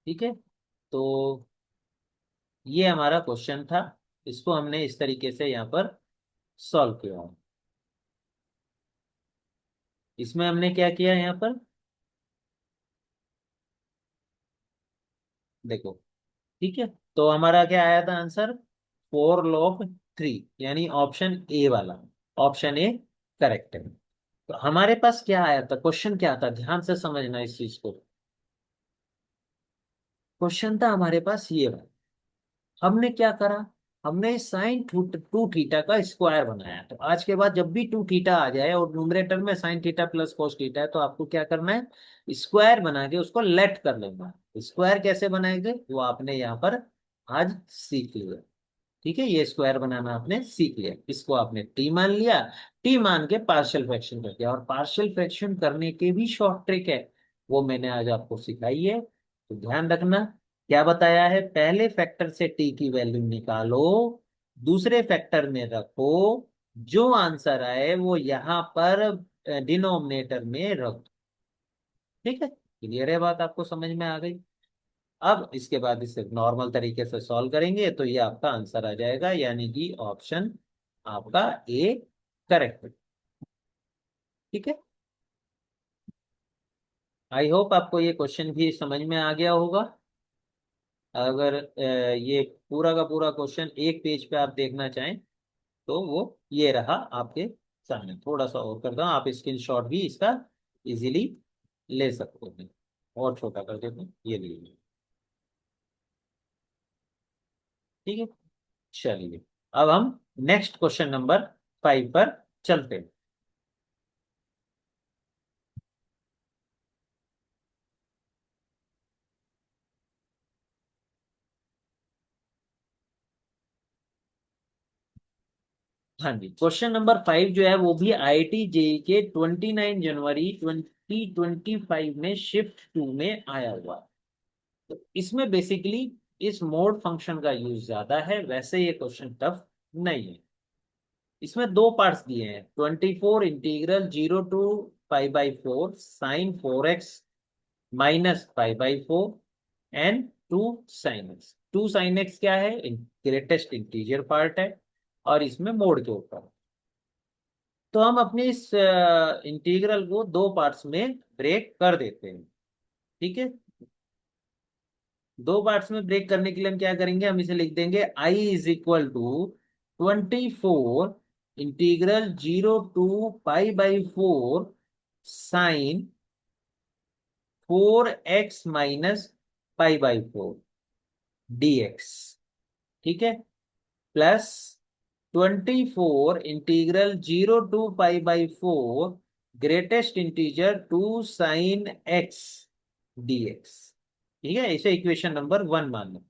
Speaker 1: ठीक है। तो ये हमारा क्वेश्चन था, इसको हमने इस तरीके से यहाँ पर सॉल्व किया। इसमें हमने क्या किया यहाँ पर, देखो। ठीक है। तो हमारा क्या आया था आंसर, 4 log 3, यानी ऑप्शन ए वाला, ऑप्शन ए करेक्ट है। तो हमारे पास क्या आया था, क्वेश्चन क्या था, ध्यान से समझना इस चीज को। क्वेश्चन था हमारे पास ये वाला, हमने क्या करा, हमने sin 2 थीटा का स्क्वायर बनाया। तो आज के बाद जब भी 2 थीटा आ जाए और न्यूमरेटर में sin थीटा + cos थीटा है, तो आपको क्या करना है, स्क्वायर बना के उसको लेट कर लेना। स्क्वायर कैसे बनाएंगे वो आपने यहाँ पर आज सीख लिया। ठीक है, ये स्क्वायर बनाना आपने सीख लिया, इसको आपने टी मान लिया। टी मान के पार्शियल फ्रैक्शन कर दिया, और पार्शियल फ्रैक्शन करने के भी शॉर्ट ट्रिक है, वो मैंने आज आपको सिखाई है। तो ध्यान रखना, क्या बताया है, पहले फैक्टर से टी की वैल्यू निकालो, दूसरे फैक्टर में रखो, जो आंसर आए वो यहाँ पर डिनोमिनेटर में रख दो। ठीक है, क्लियर है बात, आपको समझ में आ गई। अब इसके बाद इसे नॉर्मल तरीके से सॉल्व करेंगे तो ये आपका आंसर आ जाएगा, यानी कि ऑप्शन आपका ए करेक्ट है। ठीक है। आई होप आपको ये क्वेश्चन भी समझ में आ गया होगा। अगर ये पूरा का पूरा क्वेश्चन एक पेज पे आप देखना चाहें तो वो ये रहा आपके सामने। थोड़ा सा और करता हूँ, आप स्क्रीनशॉट भी इसका इजीली ले सकते हैं। और छोटा कर देते हैं, ये लीजिए। ठीक है। चलिए, अब हम नेक्स्ट क्वेश्चन नंबर 5 पर चलते हैं। हाँ जी, क्वेश्चन नंबर 5 जो है वो भी आईआईटी जेई के 29 जनवरी 2025 में शिफ्ट 2 में आया हुआ है। तो इसमें बेसिकली इस मोड फंक्शन का यूज ज्यादा है, वैसे ये क्वेश्चन टफ नहीं है। इसमें दो पार्ट्स दिए हैं, 24 integral 0 to π/4 sin 4x - π/4 and 2 sin x। 2 sin x क्या है, ग्रेटेस्ट इंटीजर पार्ट है और इसमें मोड के ऊपर। तो हम अपने इस इंटीग्रल को दो पार्ट्स में ब्रेक कर देते हैं। ठीक है, दो पार्ट्स में ब्रेक करने के लिए हम क्या करेंगे, हम इसे लिख देंगे I = 24 integral 0 to π/4 sin 4x - π/4 dx। ठीक है, plus 24 integral 0 to π/4 greatest integer 2 sin x dx। ठीक है, इसे इक्वेशन नंबर 1 मान लो।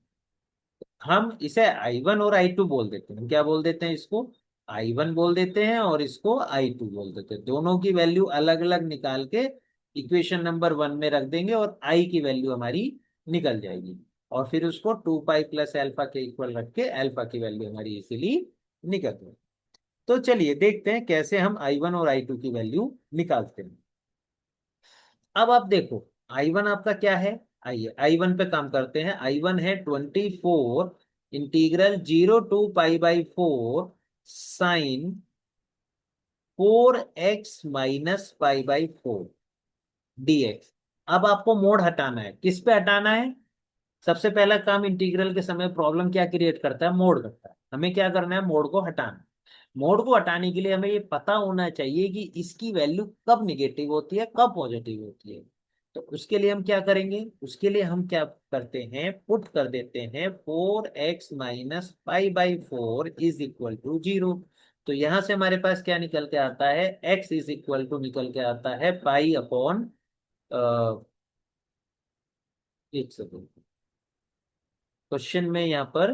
Speaker 1: हम इसे I1 और I2 बोल देते हैं। हम क्या बोल देते हैं, इसको I1 बोल देते हैं और इसको I2 बोल देते हैं। दोनों की वैल्यू अलग अलग निकाल के इक्वेशन नंबर 1 में रख देंगे और I की वैल्यू हमारी निकल जाएगी। और फिर उसको 2π + अल्फा के इक्वल रख के अल्फा की वैल्यू हमारी इसीलिए निकल जाएगी। तो चलिए देखते हैं कैसे हम I1 और I2 की वैल्यू निकालते हैं। अब आप देखो, I1 आपका क्या है, आइए I1 पे काम करते हैं। I1 है 24 integral 0 to π/4 sin 4x - π/4 dx। अब आपको मोड हटाना है, किस पे हटाना है। सबसे पहला काम इंटीग्रल के समय प्रॉब्लम क्या क्रिएट करता है, मोड करता है। हमें क्या करना है, मोड को हटाना। मोड को हटाने के लिए हमें ये पता होना चाहिए कि इसकी वैल्यू कब निगेटिव होती है कब पॉजिटिव होती है। तो उसके लिए हम क्या करेंगे, उसके लिए हम क्या करते हैं, पुट कर देते हैं 4x - π/4 = 0। तो यहां से हमारे पास क्या निकल के आता है, x निकल के आता है π/, एक सेकेंड, क्वेश्चन में यहाँ पर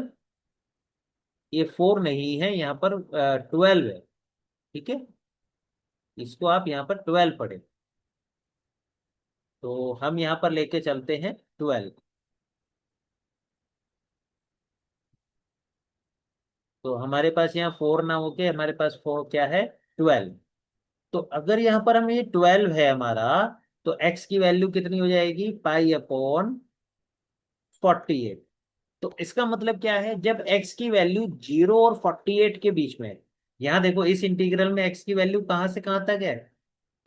Speaker 1: ये 4 नहीं है, यहाँ पर 12 है। ठीक है, इसको आप यहाँ पर 12 पढ़े। तो हम यहाँ पर लेके चलते हैं 12। तो हमारे पास यहाँ 4 ना होके हमारे पास 4 क्या है, 12। तो अगर यहाँ पर हम ये 12 है हमारा, तो x की वैल्यू कितनी हो जाएगी, π/48। तो इसका मतलब क्या है, जब x की वैल्यू 0 और 48 के बीच में है। यहाँ देखो इस इंटीग्रल में x की वैल्यू कहाँ से कहाँ तक है,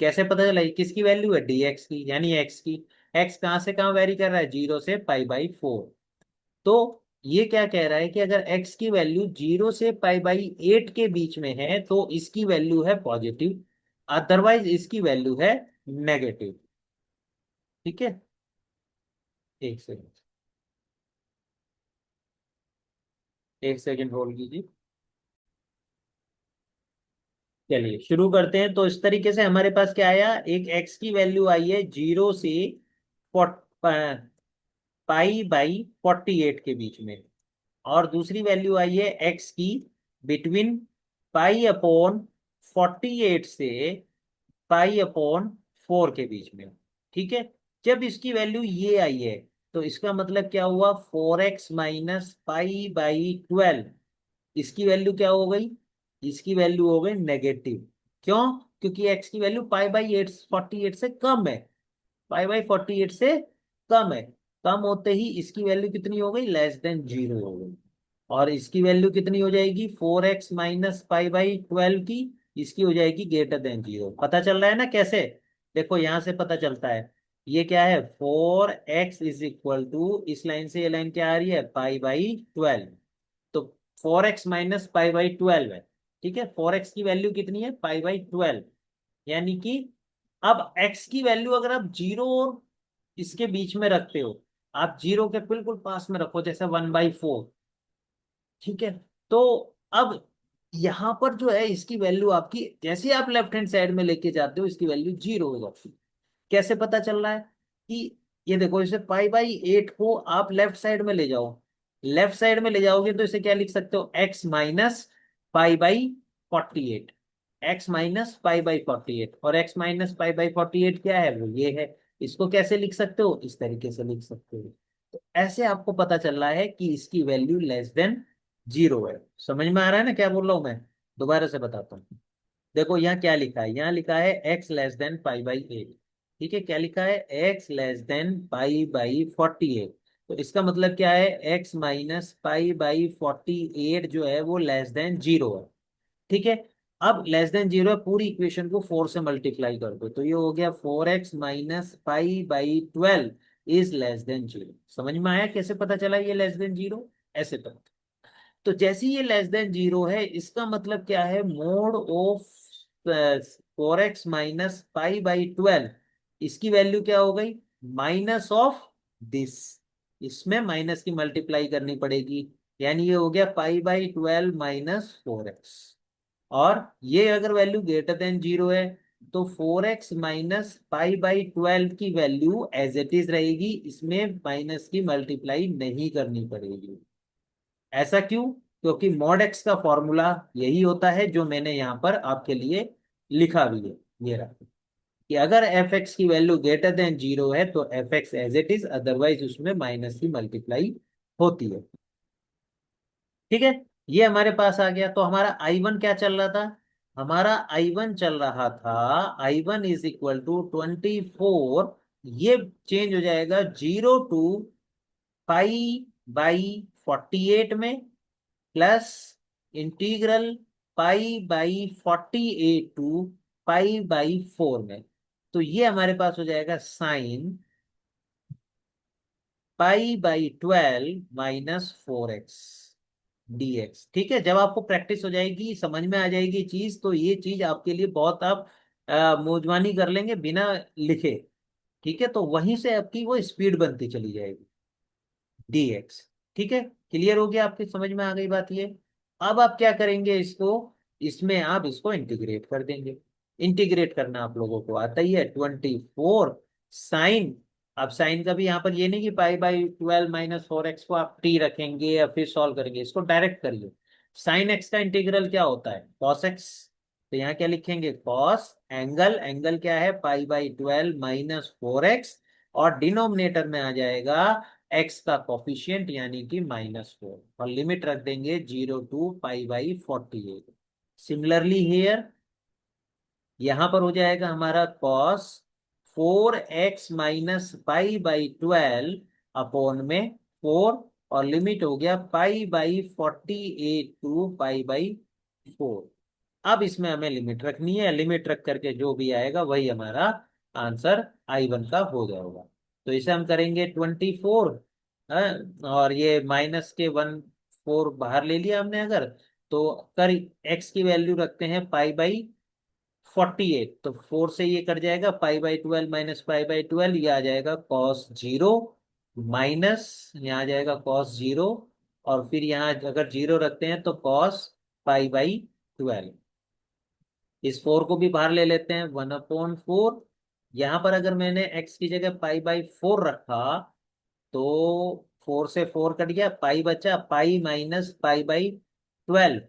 Speaker 1: कैसे पता चला, ये किसकी वैल्यू है, dx की, यानी x की। x कहाँ से कहाँ वेरी कर रहा है, 0 से π/4। तो ये क्या कह रहा है कि अगर x की वैल्यू 0 से π/8 के बीच में है तो इसकी वैल्यू है पॉजिटिव, अदरवाइज इसकी वैल्यू है नेगेटिव। ठीक है, एक सेकंड, एक सेकंड होल्ड कीजिए। चलिए शुरू करते हैं। तो इस तरीके से हमारे पास क्या आया, एक x की वैल्यू आई है 0 से π/48 के बीच में, और दूसरी वैल्यू आई है x की बिटवीन π/48 से π/4 के बीच में। ठीक है, जब इसकी वैल्यू ये आई है तो इसका मतलब क्या हुआ, 4x - π/12। इसकी वैल्यू क्या हो गई, इसकी वैल्यू हो गई नेगेटिव। क्यों, क्योंकि x की वैल्यू π/48 से कम है, π/48 से कम है। कम होते ही इसकी वैल्यू कितनी हो गई, <<0 हो गई। और इसकी वैल्यू कितनी हो जाएगी, 4x - π/12 की, इसकी हो जाएगी <<0। पता चल रहा है ना कैसे, देखो यहां से पता चलता है। ये क्या है, 4x इस लाइन से ये लाइन क्या आ रही है, π/12। तो 4x - π/12 है। ठीक है, 4x की वैल्यू कितनी है, π/12। यानी कि अब x की वैल्यू अगर आप 0 और इसके बीच में रखते हो, आप 0 के बिल्कुल पास में रखो, जैसे 1/4। ठीक है, तो अब यहां पर जो है इसकी वैल्यू आपकी, जैसे ही आप लेफ्ट हैंड साइड में लेके जाते हो इसकी वैल्यू 0 हो जाती है। कैसे पता चल रहा है कि, ये देखो इसे π/8 को आप लेफ्ट साइड में ले जाओ, लेफ्ट साइड में ले जाओगे तो इसे क्या लिख सकते हो, x - π/8। 48, x minus pi by 48, और x माइनस पाई बाई 48 क्या है, वो ये है। इसको कैसे लिख सकते हो, इस तरीके से लिख सकते हो। तो ऐसे आपको पता चल रहा है कि इसकी वैल्यू लेस देन जीरो है। समझ में आ रहा है ना क्या बोल रहा हूं मैं? दोबारा से बताता हूँ। देखो यहाँ क्या लिखा है, यहाँ लिखा है x less than pi by 8। ठीक है, क्या लिखा है, x less than pi by 48। तो इसका मतलब क्या है, x माइनस पाई बाई 48 जो है वो लेस देन जीरो है। ठीक है, अब लेस देन जीरो है, पूरी इक्वेशन को 4 से मल्टीप्लाई कर दो, तो ये हो गया 4x minus pi by 12 is less than zero. समझ में आया कैसे पता चला ये लेस देन जीरो? ऐसे पता। तो जैसे ही ये लेस देन जीरो है, इसका मतलब क्या है, mode of 4x minus pi by 12, इसकी वैल्यू क्या हो गई, माइनस ऑफ दिस। इसमें माइनस की मल्टीप्लाई करनी पड़ेगी, यानी ये हो गया पाई बाई 12 माइनस 4x। और ये अगर वैल्यू ग्रेटर देन जीरो है, तो 4x माइनस पाई बाई 12 की वैल्यू एज इट इज रहेगी, इसमें माइनस की मल्टीप्लाई नहीं करनी पड़ेगी। ऐसा क्यों? क्योंकि मॉड एक्स का फॉर्मूला यही होता है जो मैंने यहाँ पर आपके लिए लिखा भी है। ये रहा कि अगर एफ एक्स की वैल्यू ग्रेटर देन जीरो है तो f x as it is, otherwise उसमें माइनस की मल्टीप्लाई होती है। ठीक है, ये हमारे पास आ गया। तो हमारा आई वन क्या चल रहा था, हमारा आई वन चल रहा था, I one is equal to 24। ये चेंज हो जाएगा जीरो टू पाई बाई 48 में, plus integral pi by 48 to pi by 4 में। तो ये हमारे पास हो जाएगा sine pi by 12 minus 4x dx। ठीक है, जब आपको प्रैक्टिस हो जाएगी, समझ में आ जाएगी चीज, तो ये चीज आपके लिए बहुत आप मोजमानी कर लेंगे बिना लिखे। ठीक है, तो वहीं से आपकी वो स्पीड बनती चली जाएगी dx। ठीक है, क्लियर हो गया, आपकी समझ में आ गई बात ये। अब आप क्या करेंगे, इसको, इसमें आप इसको इंटीग्रेट कर देंगे। इंटीग्रेट करना आप लोगों को आता ही है। 24 साइन, अब साइन का भी यहाँ पर ये नहीं कि पाई बाई 12 माइनस 4x को आप टी रखेंगे या फिर सॉल्व करेंगे, इसको डायरेक्ट करिए। साइन एक्स का इंटीग्रल क्या होता है, कॉस एक्स। तो यहाँ क्या लिखेंगे, कॉस एंगल, एंगल क्या है, पाई बाई 12 माइनस 4x, और डिनोमिनेटर में आ जाएगा एक्स का कॉफिशियंट यानी कि -4, और लिमिट रख देंगे 0 to pi by 48। Similarly here, यहां पर हो जाएगा हमारा cos 4x minus pi by 12 upon में 4, और लिमिट हो गया pi by 48 to pi by 4। अब इसमें हमें लिमिट रखनी है, लिमिट रख करके जो भी आएगा वही हमारा आंसर आई वन का हो जाएगा। तो इसे हम करेंगे 24, और ये माइनस के 14 बाहर ले लिया हमने अगर, तो कर एक्स की वैल्यू रखते हैं पाई बाई 48, तो 4 से ये कट जाएगा, पाई बाई 12 माइनस पाई बाई 12, ये आ जाएगा कॉस जीरो, माइनस यहाँ आ जाएगा कॉस जीरो, और फिर यहाँ अगर जीरो रखते हैं तो कॉस पाई बाई 12। इस 4 को भी बाहर ले लेते हैं, 1/4। यहां पर अगर मैंने x की जगह पाई बाई 4 रखा, तो 4 से 4 कट गया, पाई बचा, पाई माइनस पाई बाई 12।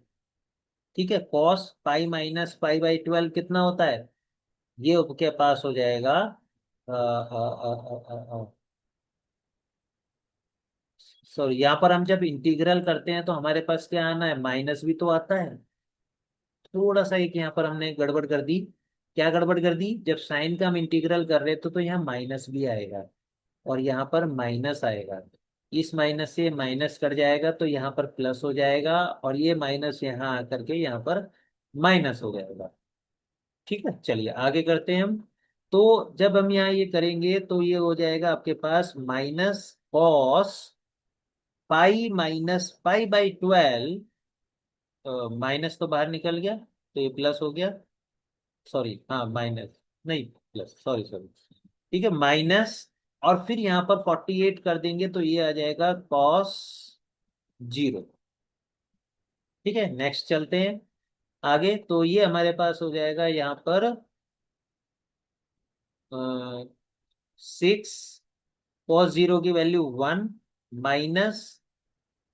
Speaker 1: ठीक है, cos pi minus pi by 12 कितना होता है, ये आपके पास हो जाएगा सॉरी, यहाँ पर हम जब इंटीग्रल करते हैं तो हमारे पास क्या आना है, माइनस भी तो आता है। थोड़ा सा एक यहाँ पर हमने गड़बड़ कर दी। क्या गड़बड़ कर दी, जब साइन का हम इंटीग्रल कर रहे थे तो यहाँ माइनस भी आएगा, और यहाँ पर माइनस आएगा। इस माइनस से माइनस कट जाएगा तो यहाँ पर प्लस हो जाएगा, और ये माइनस यहाँ आकर के यहाँ पर माइनस हो जाएगा। ठीक है, चलिए आगे करते हैं हम। तो जब हम यहाँ ये करेंगे तो ये हो जाएगा आपके पास minus cos pi minus pi by 12, minus तो बाहर निकल गया तो ये प्लस हो गया, सॉरी हाँ माइनस, नहीं प्लस, सॉरी सॉरी। ठीक है, माइनस, और फिर यहाँ पर 48 कर देंगे तो ये आ जाएगा कॉस जीरो। ठीक है, नेक्स्ट चलते हैं आगे। तो ये हमारे पास हो जाएगा यहाँ पर 6, कॉस जीरो की value 1, minus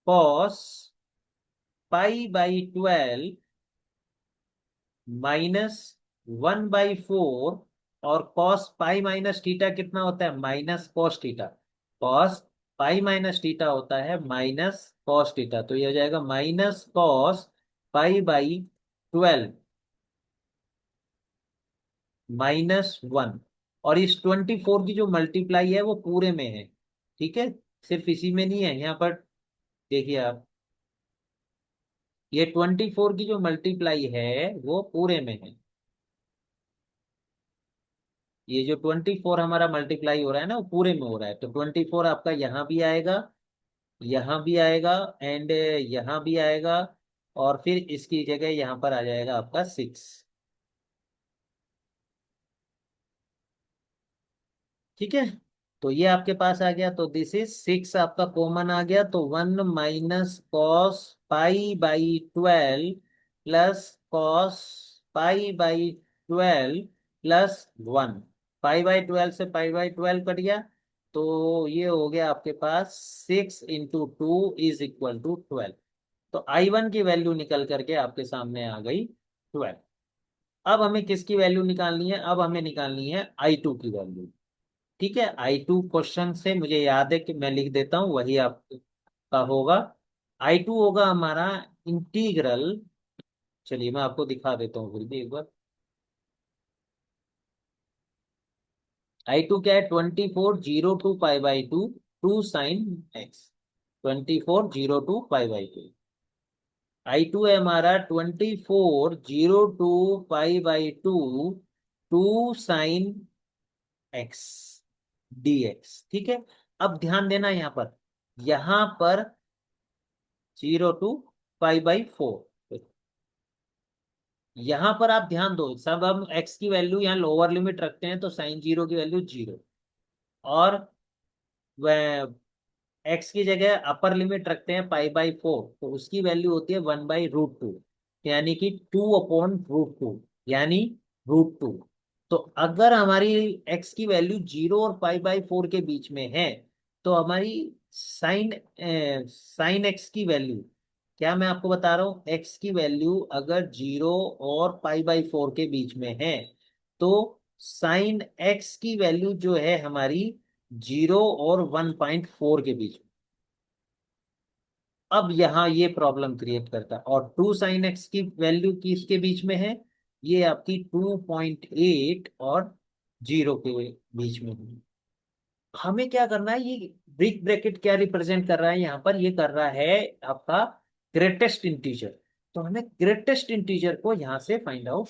Speaker 1: cos pi by 12 -1/4, और कॉस पाई माइनस थीटा कितना होता है, minus cos theta. Cos pi minus theta होता है माइनस कॉस थीटा, तो ये हो जाएगा -cos π/12 -1। और इस 24 की जो मल्टीप्लाई है वो पूरे में है, ठीक है, सिर्फ इसी में नहीं है यहाँ पर। देखिए आप, ये 24 की जो मल्टीप्लाई है वो पूरे में है। ये जो 24 हमारा मल्टीप्लाई हो रहा है ना वो पूरे में हो रहा है, तो 24 आपका यहाँ भी आएगा, यहाँ भी आएगा, एंड यहाँ भी आएगा, और फिर इसकी जगह यहाँ पर आ जाएगा आपका 6। ठीक है, तो ये आपके पास आ गया, तो दिस इज 6 आपका कॉमन आ गया, तो 1 - cos π/12 +cos π/12 +1। π/12 से π/12 कट गया, तो ये हो गया आपके पास 6 × 2 = 12। तो I1 की वैल्यू निकल करके आपके सामने आ गई 12। अब हमें किसकी वैल्यू निकालनी है, अब हमें निकालनी है I2 की वैल्यू। ठीक है, I2 क्वेश्चन से मुझे याद है कि मैं लिख देता हूं, वही आपका होगा। I2 होगा हमारा इंटीग्रल, चलिए मैं आपको दिखा देता हूँ फिर भी एक बार। I2 क्या है, 24 0 to π/2 2 sin x। 24 0 to π/2। I2 है हमारा 24 0 to π/2 2 sin x dx। ठीक है, अब ध्यान देना यहाँ पर 0 to π/4, यहां पर आप ध्यान दो, सब हम x की वैल्यू यहाँ लोअर लिमिट रखते हैं, तो sin 0 की वैल्यू 0, और वह x की जगह अपर लिमिट रखते हैं π/4, तो उसकी वैल्यू होती है 1/√2, यानी कि 2/√2, यानी √2। तो अगर हमारी x की वैल्यू 0 और π/4 के बीच में है, तो हमारी साइन साइन x की वैल्यू, क्या मैं आपको बता रहा हूं, x की वैल्यू अगर 0 और π/4 के बीच में है, तो साइन x की वैल्यू जो है हमारी 0 और 1.4 के बीच में। अब यहाँ ये प्रॉब्लम क्रिएट करता है, और 2 sin x की वैल्यू किसके बीच में है, ये आपकी 2.8 और 0 के बीच में है। हमें क्या करना है, ये बिग ब्रैकेट क्या रिप्रेजेंट कर रहा है, यहाँ पर ये कर रहा है आपका ग्रेटेस्ट इंटीजर। तो हमें ग्रेटेस्ट इंटीजर को यहाँ से फाइंड आउट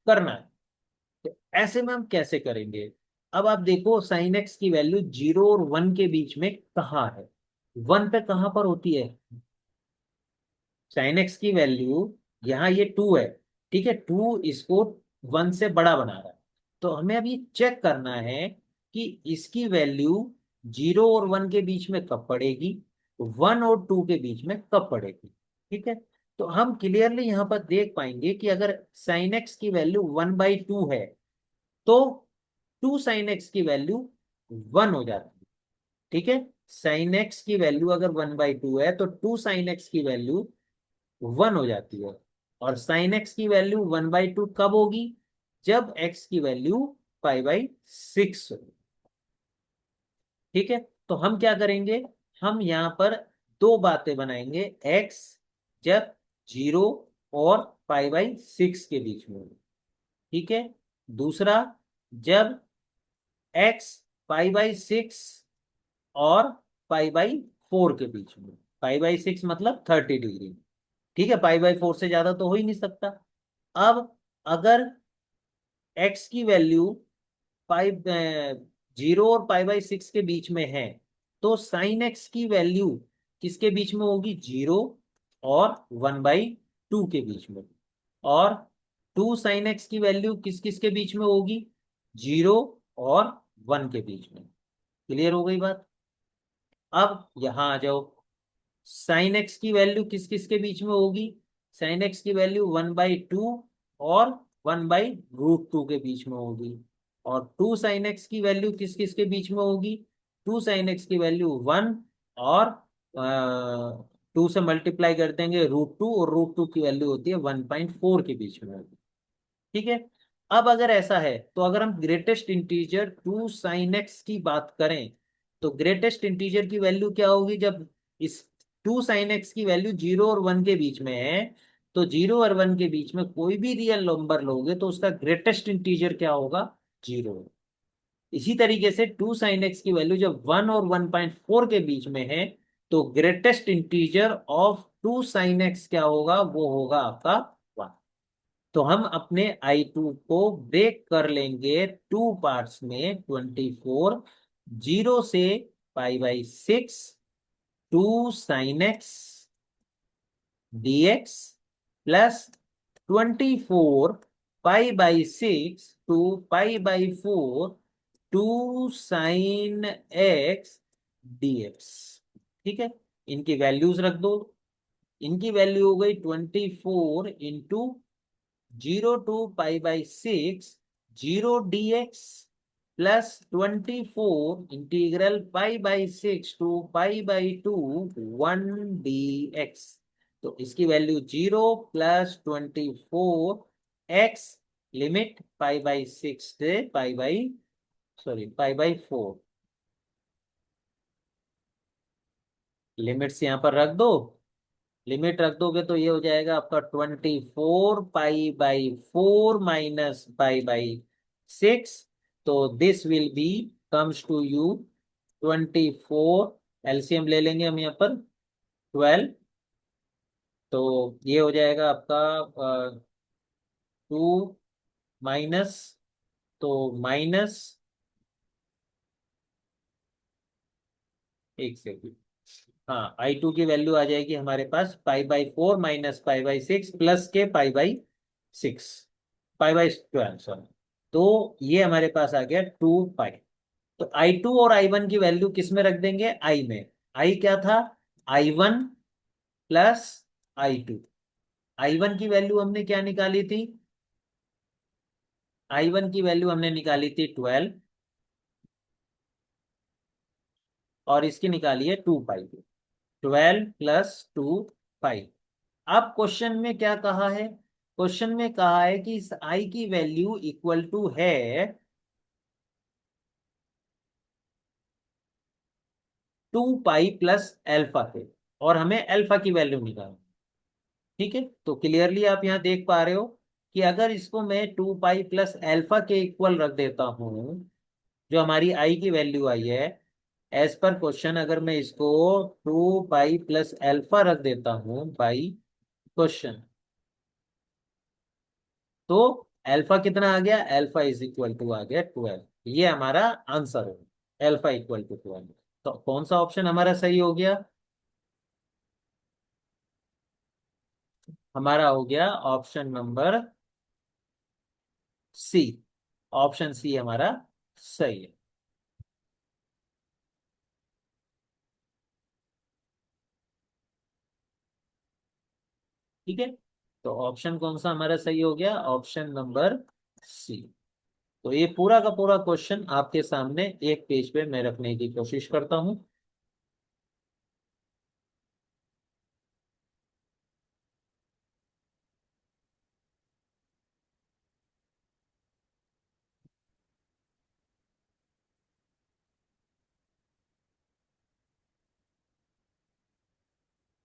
Speaker 1: करना है। तो ऐसे में हम कैसे करेंगे, अब आप देखो साइन एक्स की वैल्यू 0 और 1 के बीच में कहाँ है, 1 पे कहाँ पर होती है, साइन एक्स की वैल्यू यहाँ ये 2 है, ठीक है, 2 इसको 1 से बड़ा बना रहा है। तो हमें अभी चेक करना है कि इसकी वैल्यू 0 और 1 के बीच में कब पड़ेगी, 1 और 2 के बीच में कब पड़ेगी। ठीक है, तो हम क्लियरली यहाँ पर देख पाएंगे कि अगर साइन एक्स की वैल्यू 1/2 है, तो 2 sin x की वैल्यू 1 हो जाती है। ठीक है, साइन एक्स की वैल्यू अगर 1/2 है, तो 2 sin x की वैल्यू 1 हो जाती है। और साइन एक्स की वैल्यू 1/2 कब होगी, जब x की वैल्यू π/6 होगी। ठीक है, तो हम क्या करेंगे, हम यहाँ पर दो बातें बनाएंगे, x जब 0 और π/6 के बीच में हो। ठीक है, दूसरा, जब x π/6 और π/4 के बीच में, π/6 मतलब 30 डिग्री। ठीक है, π/4 से ज्यादा तो हो ही नहीं सकता। अब अगर x की वैल्यू फाइव 0 और π/6 के बीच में है, तो साइन x की वैल्यू किसके बीच में होगी, 0 और 1/2 के बीच में। और 2 sin x की वैल्यू किस किस के बीच में होगी, 0 और 1 के बीच में। क्लियर हो गई बात। अब यहां आ जाओ, साइन एक्स की वैल्यू किस किस के बीच में होगी, साइन एक्स की वैल्यू 1/2 और 1/√2 के बीच में होगी। और 2 sin x की वैल्यू किस किस के बीच में होगी, 2 sin x की वैल्यू 1, और 2 से मल्टीप्लाई कर देंगे √2, और √2 की वैल्यू होती है 1.4 के बीच में होगी। ठीक है। अब अगर ऐसा है तो अगर हम ग्रेटेस्ट इंटीजर 2 sin x की बात करें, तो ग्रेटेस्ट इंटीजर की वैल्यू क्या होगी जब इस 2 sin x की वैल्यू 0 और 1 के बीच में है, तो 0 और 1 के बीच में कोई भी रियल नंबर लोगे तो उसका ग्रेटेस्ट इंटीजर क्या होगा? 0। इसी तरीके से 2 sin x की वैल्यू जब 1 और 1.4 के बीच में है, तो greatest integer of 2 sin x क्या होगा? वो होगा आपका 1। तो हम अपने I2 को ब्रेक कर लेंगे टू पार्ट्स में, 24, 0 से π/6 2 sin x dx plus 24 π/6 to π/4 2 sin x dx। ठीक है, इनकी वैल्यूज रख दो। इनकी वैल्यू हो गई 24 × 0 to π/6 0 dx plus 24 × π/6 to π/2 1 dx। तो इसकी वैल्यू 0 प्लस 24 x लिमिट π/6 से π/4 लिमिट्स यहाँ पर रख दो। लिमिट रख दोगे तो ये हो जाएगा आपका 24 π/4 - π/6। तो this will be comes to you 24, LCM ले लेंगे हम यहाँ पर 12। तो ये हो जाएगा आपका 2 माइनस, तो माइनस, एक सेकेंड, हाँ I2 की वैल्यू आ जाएगी हमारे पास π/4 - π/6 प्लस के π/6 π/12 सॉरी। तो ये हमारे पास आ गया 2 पाई। तो I2 और I1 की वैल्यू किस में रख देंगे? I में। I क्या था? I1 plus I2। I1 की वैल्यू हमने क्या निकाली थी? I1 की वैल्यू हमने निकाली थी 12, और इसकी निकाली है 2 पाई। 12 + 2 पाई। अब क्वेश्चन में क्या कहा है? क्वेश्चन में कहा है कि इस I की वैल्यू इक्वल टू है 2 पाई प्लस एल्फा के, और हमें एल्फा की वैल्यू निकालनी। ठीक है, तो क्लियरली आप यहाँ देख पा रहे हो कि अगर इसको मैं 2 पाई प्लस एल्फा के इक्वल रख देता हूँ, जो हमारी I की वैल्यू आई है, एज पर क्वेश्चन अगर मैं इसको 2 पाई प्लस एल्फा रख देता हूँ बाई क्वेश्चन, तो एल्फा कितना आ गया? एल्फा इज इक्वल टू आ गया 12। ये हमारा आंसर है, एल्फा इक्वल टू 12। तो कौन सा ऑप्शन हमारा सही हो गया? हमारा हो गया option number C. Option C हमारा सही है। ठीक है, तो ऑप्शन कौन सा हमारा सही हो गया? Option number C. तो ये पूरा का पूरा क्वेश्चन आपके सामने एक पेज पे मैं रखने की कोशिश करता हूं।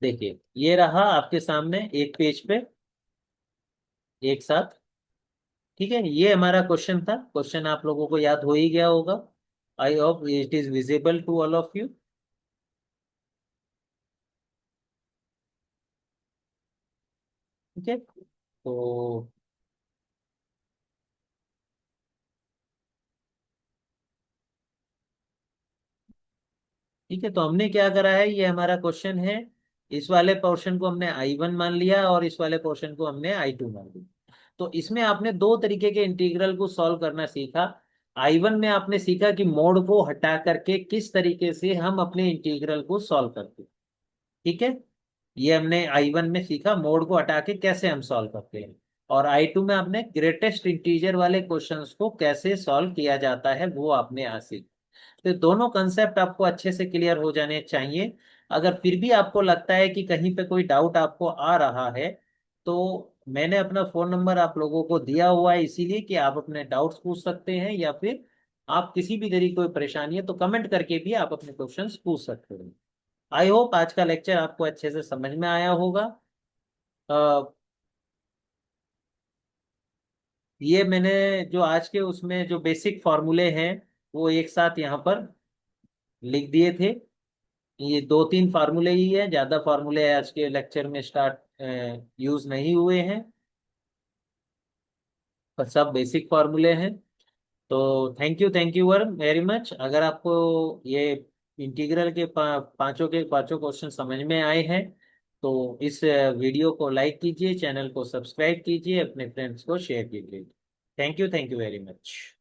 Speaker 1: देखिए, ये रहा आपके सामने एक पेज पे एक साथ। ठीक है, ये हमारा क्वेश्चन था। क्वेश्चन आप लोगों को याद हो ही गया होगा। I hope it is visible to all of you. ठीक है, तो ठीक है, तो हमने क्या करा है, ये हमारा क्वेश्चन है। इस वाले पोर्शन को हमने I1 मान लिया और इस वाले पोर्शन को हमने I2 मान लिया। तो इसमें आपने दो तरीके के इंटीग्रल को सॉल्व करना सीखा। I1 में आपने सीखा कि मोड को हटा करके किस तरीके से हम अपने इंटीग्रल को सॉल्व करते हैं। ठीक है, ये हमने I1 में सीखा मोड को हटा के कैसे हम सॉल्व करते हैं। और I2 में आपने ग्रेटेस्ट इंटीजर वाले क्वेश्चंस को कैसे सॉल्व किया जाता है वो आपने आज सीखा। तो दोनों कंसेप्ट आपको अच्छे से क्लियर हो जाने चाहिए। अगर फिर भी आपको लगता है कि कहीं पे कोई डाउट आपको आ रहा है, तो मैंने अपना फोन नंबर आप लोगों को दिया हुआ है इसीलिए कि आप अपने डाउट्स पूछ सकते हैं, या फिर आप किसी भी तरीके की कोई परेशानी है तो कमेंट करके भी आप अपने क्वेश्चंस पूछ सकते हैं। आई होप आज का लेक्चर आपको अच्छे से समझ में आया होगा। ये मैंने जो आज के उसमें जो बेसिक फॉर्मूले हैं वो एक साथ यहाँ पर लिख दिए थे। ये दो तीन फार्मूले ही है, ज्यादा फार्मूले आज के लेक्चर में स्टार्ट यूज नहीं हुए हैं, पर सब बेसिक फार्मूले हैं। तो थैंक यू वेरी मच। अगर आपको ये इंटीग्रल के पांचों क्वेश्चन समझ में आए हैं तो इस वीडियो को लाइक कीजिए, चैनल को सब्सक्राइब कीजिए, अपने फ्रेंड्स को शेयर कीजिए। Thank you very much.